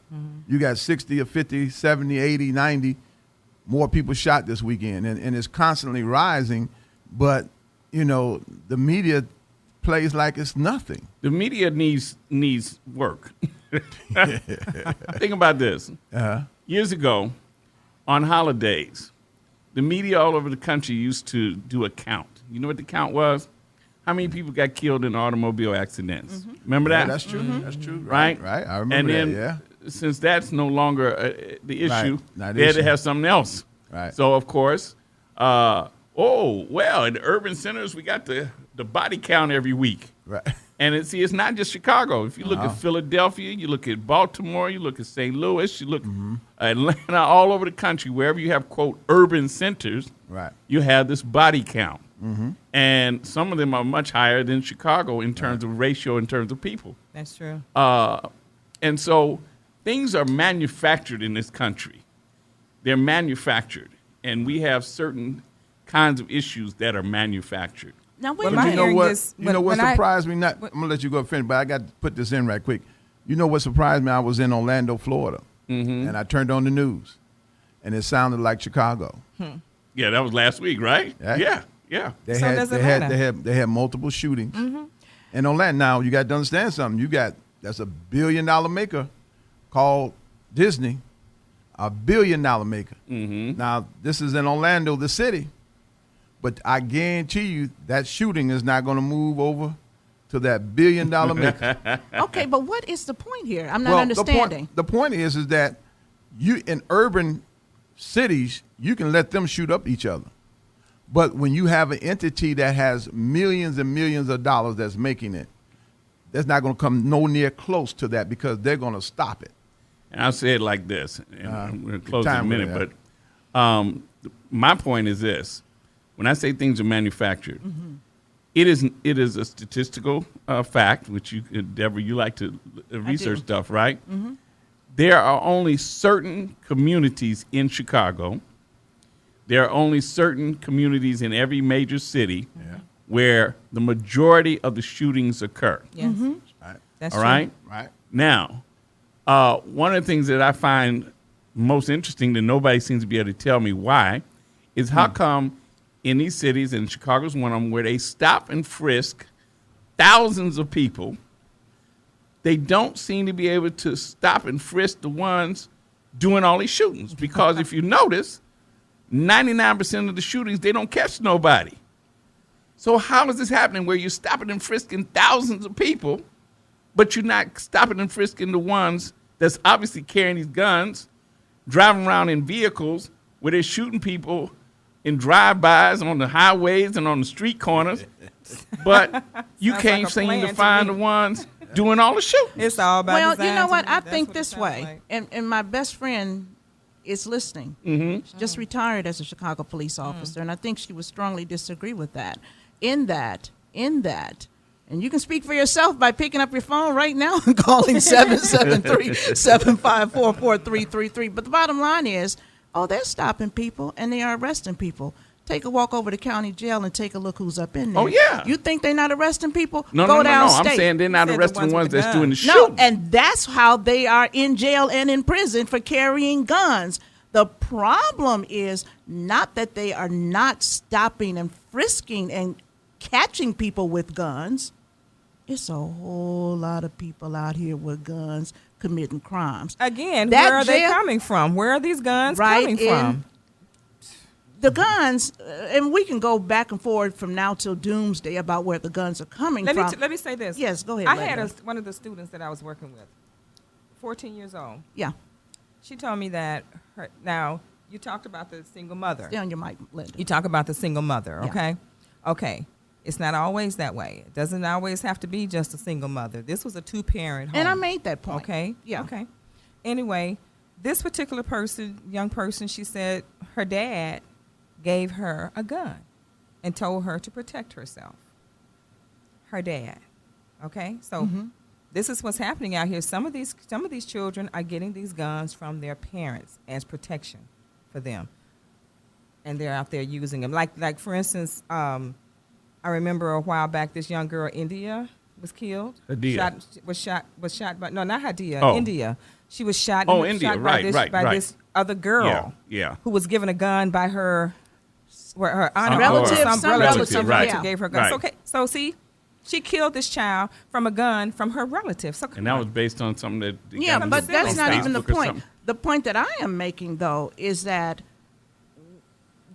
You got 60 or 50, 70, 80, 90 more people shot this weekend. And it's constantly rising. But, the media plays like it's nothing. The media needs work. Think about this. Years ago, on holidays, the media all over the country used to do a count. You know what the count was? How many people got killed in automobile accidents? Remember that? Yeah, that's true. That's true. Right? Right. I remember And then, that. since that's no longer the issue, Not they had to issue. have something else. Right. So, of course, in the urban centers, we got the body count every week. Right. And it's not just Chicago. If you look at Philadelphia, you look at Baltimore, you look at St. Louis, you look at Atlanta, all over the country, wherever you have, quote, urban centers, Right. you have this body count. And some of them are much higher than Chicago in terms of ratio, in terms of people. That's true. And so things are manufactured in this country. They're manufactured. And we have certain kinds of issues that are manufactured. Now, wait Well, a my minute. You know hearing what? this- You know what when I- surprised me? I'm gonna let you go finish, but I got to put this in right quick. You know what surprised me? I was in Orlando, Florida, and I turned on the news, and it sounded like Chicago. Yeah, that was last week, right? Yeah. Yeah. They So had does they had, Atlanta. they had multiple shootings. And Orlando, now you got to understand something. That's $1 billion maker called Disney, $1 billion maker. Now this is in Orlando, the city, but I guarantee you that shooting is not going to move over to that $1 billion maker. Okay, but what is the point here? I'm not Well, understanding. The point is that you in urban cities you can let them shoot up each other. But when you have an entity that has millions and millions of dollars that's making it, that's not going to come no near close to that because they're going to stop it. And I'll say it like this, and we're going to close in a time minute, with but my point is this. When I say things are manufactured, it is a statistical fact, which Deborah, you like to research stuff, right? There are only certain communities in Chicago. There are only certain communities in every major city where the majority of the shootings occur. Yes. Right. That's All true. right? Right. Now, one of the things that I find most interesting that nobody seems to be able to tell me why is how come in these cities, and Chicago's one of them, where they stop and frisk thousands of people, they don't seem to be able to stop and frisk the ones doing all these shootings. Because if you notice, 99% of the shootings, they don't catch nobody. So how is this happening where you're stopping and frisking thousands of people, but you're not stopping and frisking the ones that's obviously carrying these guns, driving around in vehicles where they're shooting people in drive-bys on the highways and on the street corners, but you Sounds can't like a seem plan to to find me. the ones doing all the shooting. It's all about Well, design you know to what? me. I That's think what it this sounds way, like. and my best friend is listening. She just retired as a Chicago police officer, and I think she would strongly disagree with that. In that, and you can speak for yourself by picking up your phone right now and calling 773-754-4333. But the bottom line is, they're stopping people and they are arresting people. Take a walk over to county jail and take a look who's up in there. Oh, yeah. You think they're not arresting people? No, Go no. I'm downstate. saying they're not Said the arresting ones the ones with the that's doing the guns. shooting. No, and that's how they are in jail and in prison for carrying guns. The problem is not that they are not stopping and frisking and catching people with guns. It's a whole lot of people out here with guns committing crimes. Again, That where are they jail- coming from? Where are these guns Right coming in- from? The guns, and we can go back and forth from now till doomsday about where the guns are coming Let from. me say this. Yes, go ahead, I had Linda. one of the students that I was working with, 14 years old. Yeah, She told me that now you talked about the single mother. stay on your mic, Linda. You talk about the single mother, Yeah. okay? Okay. It's not always that way. It doesn't always have to be just a single mother. This was a two-parent home. And I made that point. Okay? Yeah. Okay. Anyway, this particular person, young person, she said her dad gave her a gun and told her to protect herself. Her dad. Okay? So this is what's happening out here. Some of these children are getting these guns from their parents as protection for them. And they're out there using them. Like for instance, I remember a while back this young girl, India, was killed. Hadia. Was shot by, no, not Hadia, Oh. India. She was shot, Oh, shot India, by right, this, right, by right. this other girl Yeah. who was given a gun by her aunt Relative, or some relative, right. who gave her a gun. Right. So, okay, so see, she killed this child from a gun from her relative. So And that was based on something that Yeah, got but on that's not even the Facebook or point. something. The point that I am making, though, is that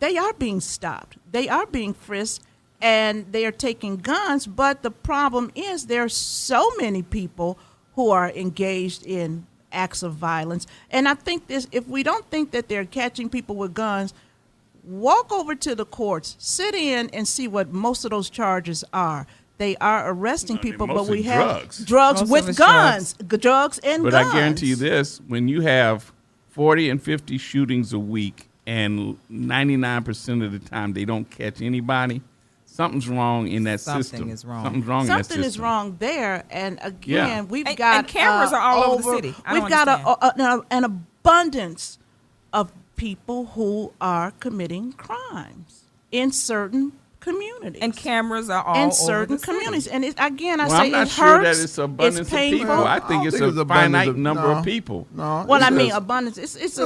they are being stopped. They are being frisked, and they are taking guns. But the problem is there are so many people who are engaged in acts of violence. And I think if we don't think that they're catching people with guns, walk over to the courts, sit in and see what most of those charges are. They are arresting people, but we have drugs with guns, drugs and guns. But I guarantee you this, when you have 40 and 50 shootings a week and 99% of the time they don't catch anybody, something's wrong in that system. Something is wrong. Something's wrong in that system. Something is wrong there. And again, we've and got cameras are all over the city. We've got an abundance of people who are committing crimes in certain communities. And cameras are all in certain over the communities. city. And I say I'm not it sure hurts. that it's abundance it's of painful. people. I think it's a finite number of people. No, Well, I mean, abundance. It's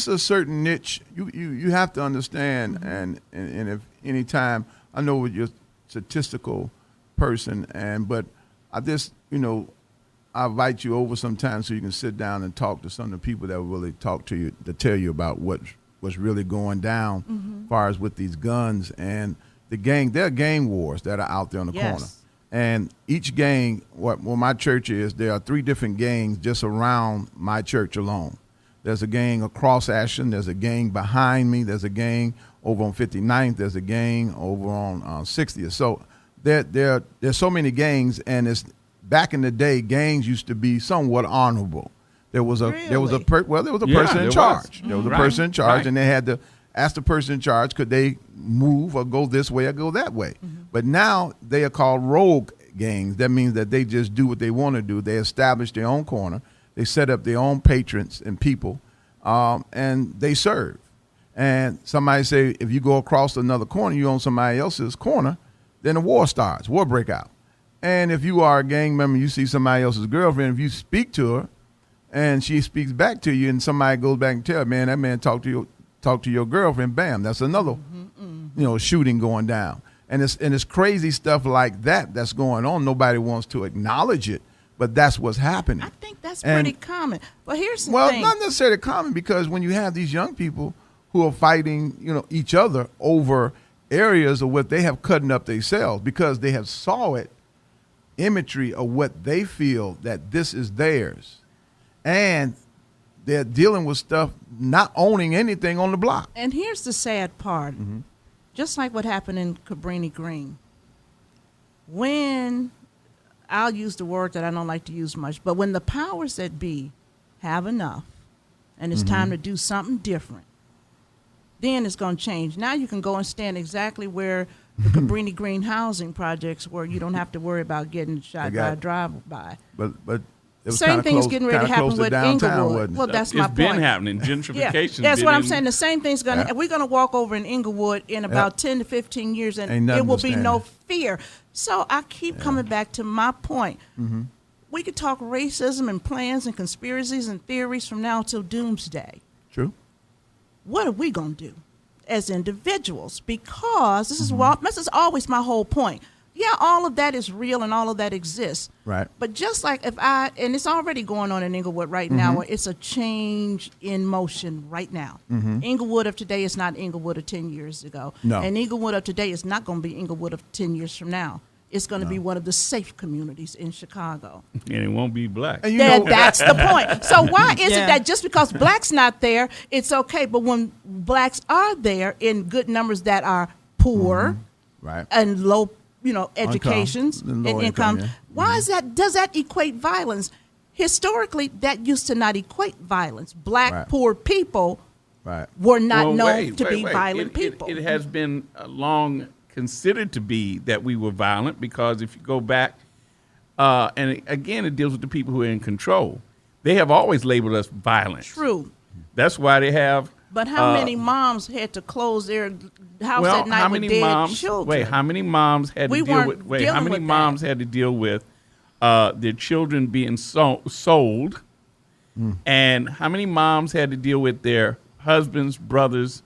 a certain niche. You have to understand, and if any time, I know you're a statistical person, but I just I invite you over sometime so you can sit down and talk to some of the people that will really talk to you, to tell you about what's really going down as far as with these guns and the gang. There are gang wars that are out there on the corner. And each gang, where my church is, there are 3 different gangs just around my church alone. There's a gang across Ashland. There's a gang behind me. There's a gang over on 59th. There's a gang over on 60th. So there's so many gangs, and it's back in the day, gangs used to be somewhat honorable. There was a person in charge. There was a person in charge, and they had to ask the person in charge, could they move or go this way or go that way? But now they are called rogue gangs. That means that they just do what they want to do. They establish their own corner. They set up their own patrons and people, and they serve. And somebody say, if you go across another corner, you're on somebody else's corner, then a war starts, war break out. And if you are a gang member, you see somebody else's girlfriend, if you speak to her and she speaks back to you and somebody goes back and tell her, man, that man talked to your girlfriend, bam, that's another shooting going down. And it's crazy stuff like that's going on. Nobody wants to acknowledge it, but that's what's happening. I think that's pretty common. But here's the thing. Well, not necessarily common, because when you have these young people who are fighting, each other over areas of what they have cutting up themselves because they have saw it, imagery of what they feel that this is theirs. And they're dealing with stuff, not owning anything on the block. And here's the sad part. Just like what happened in Cabrini Green. When, I'll use the word that I don't like to use much, but when the powers that be have enough and it's time to do something different, then it's going to change. Now you can go and stand exactly where the Cabrini Green housing projects where you don't have to worry about getting shot by a drive-by. But it was same thing's close, getting ready to happen with Inglewood. Well, that's my point. It's been happening. Gentrification. That's what I'm saying. The same thing's going to, we're going to walk over in Inglewood in about 10 to 15 years, and it will be no fear. So I keep coming back to my point. We could talk racism and plans and conspiracies and theories from now till doomsday. True. What are we going to do as individuals? Because this is always my whole point. Yeah, all of that is real and all of that exists. Right. But just like and it's already going on in Inglewood right now, where it's a change in motion right now. Inglewood of today is not Inglewood of 10 years ago. No. And Inglewood of today is not going to be Inglewood of 10 years from now. It's going to be one of the safe communities in Chicago. And it won't be black. And that's the point. So why is it that just because black's not there, it's okay, but when blacks are there in good numbers that are poor right, and low educations and and income. Why is that? Does that equate violence? Historically, that used to not equate violence. Black, poor people were not known to be violent people. It has been long considered to be that we were violent because if you go back, and again, it deals with the people who are in control. They have always labeled us violent. True. That's why they have. But how many moms had to close their house at night with dead children? Wait, how many moms had to deal with? Wait, how many moms had to deal with their children being sold? And how many moms had to deal with their husbands, brothers,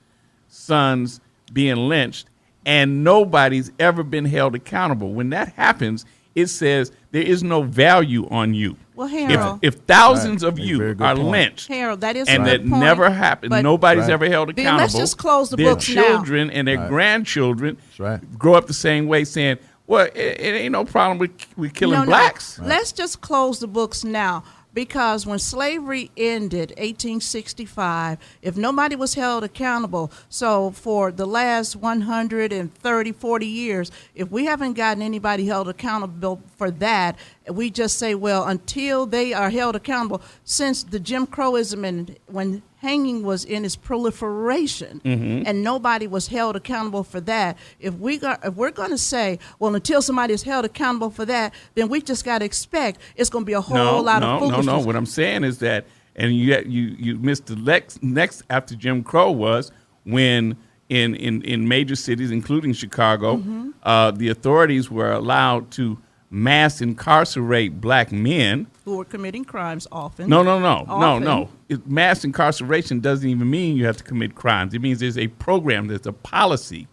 sons being lynched? And nobody's ever been held accountable. When that happens, it says there is no value on you. Well, Harold. If thousands Right. of Very you good are point. lynched, Harold, that is and a that good point, never happened, but nobody's Right. ever held Then accountable. let's just close the their books now. children and their Right. grandchildren That's right. grow up the same way, saying, "Well, it ain't no problem with killing blacks." No. Let's just close the books now. Because when slavery ended, 1865, if nobody was held accountable, so for the last 130, 40 years, if we haven't gotten anybody held accountable for that, we just say, well, until they are held accountable, since the Jim Crowism and when hanging was in its proliferation and nobody was held accountable for that, if we're going to say, well, until somebody is held accountable for that, then we just got to expect it's going to be a whole lot of foolishness. No. What I'm saying is that, and you missed the next after Jim Crow was when in major cities, including Chicago, the authorities were allowed to mass incarcerate black men who were committing crimes often. No. Mass incarceration doesn't even mean you have to commit crimes. It means there's a program, there's a policy.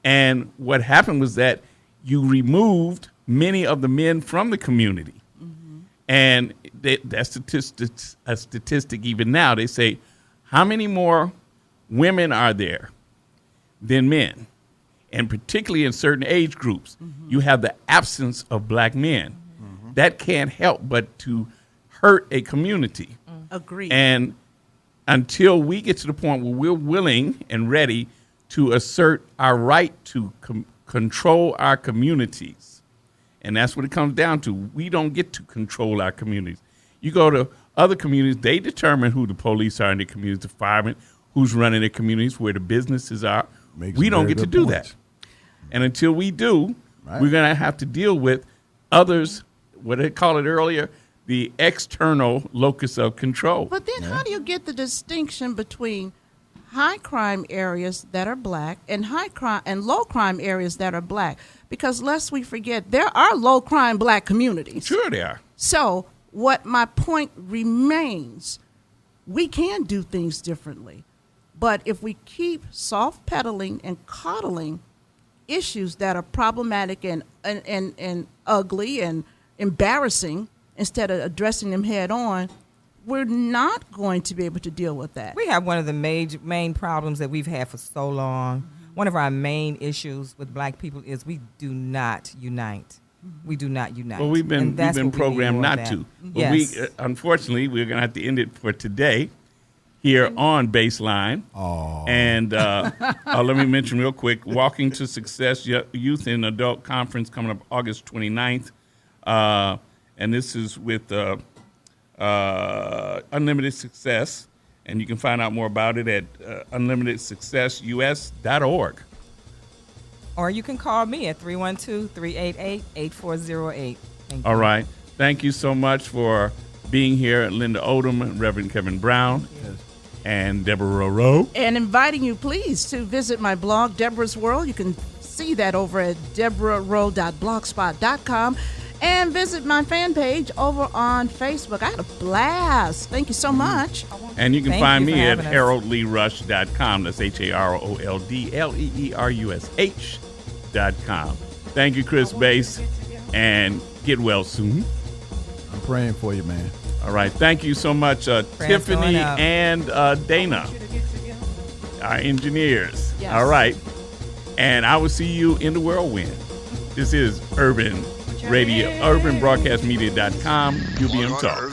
And what happened was that you removed many of the men from the community. And that's a statistic even now. They say, how many more women are there than men? And particularly in certain age groups, you have the absence of black men. That can't help but to hurt a community. Agreed. And until we get to the point where we're willing and ready to assert our right to control our communities, and that's what it comes down to. We don't get to control our communities. You go to other communities, they determine who the police are in the communities, the firemen, who's running the communities, where the businesses are. We don't get to do that. And until we do, we're going to have to deal with others, what they call it earlier, the external locus of control. But then how do you get the distinction between high crime areas that are black and high crime and low crime areas that are black? Because lest we forget, there are low crime black communities. Sure they are. So what my point remains, we can do things differently. But if we keep soft pedaling and coddling issues that are problematic and ugly and embarrassing instead of addressing them head on, we're not going to be able to deal with that. We have one of the main problems that we've had for so long. One of our main issues with black people is we do not unite. We do not unite. Well, we've been programmed not to. But Yes. we unfortunately, we're going to have to end it for today here on Baseline. And let me mention real quick, Walking to Success Youth and Adult Conference coming up August 29th. And this is with Unlimited Success. And you can find out more about it at unlimitedsuccessus.org. Or you can call me at 312-388-8408. All right. Thank you so much for being here, Linda Odom, Reverend Kevin Brown, and Deborah Rowe. And inviting you, please, to visit my blog, Deborah's World. You can see that over at deborahrowe.blogspot.com. And visit my fan page over on Facebook. I had a blast. Thank you so much. And you can find me at haroldleerush.com. That's HaroldLeerush.com. Thank you, Chris Bass, and get well soon. I'm praying for you, man. All right. Thank you so much, Tiffany and Dana, our engineers. Yes. All right. And I will see you in the whirlwind. This is Urban Radio, UrbanBroadcastMedia.com, UBM Talk.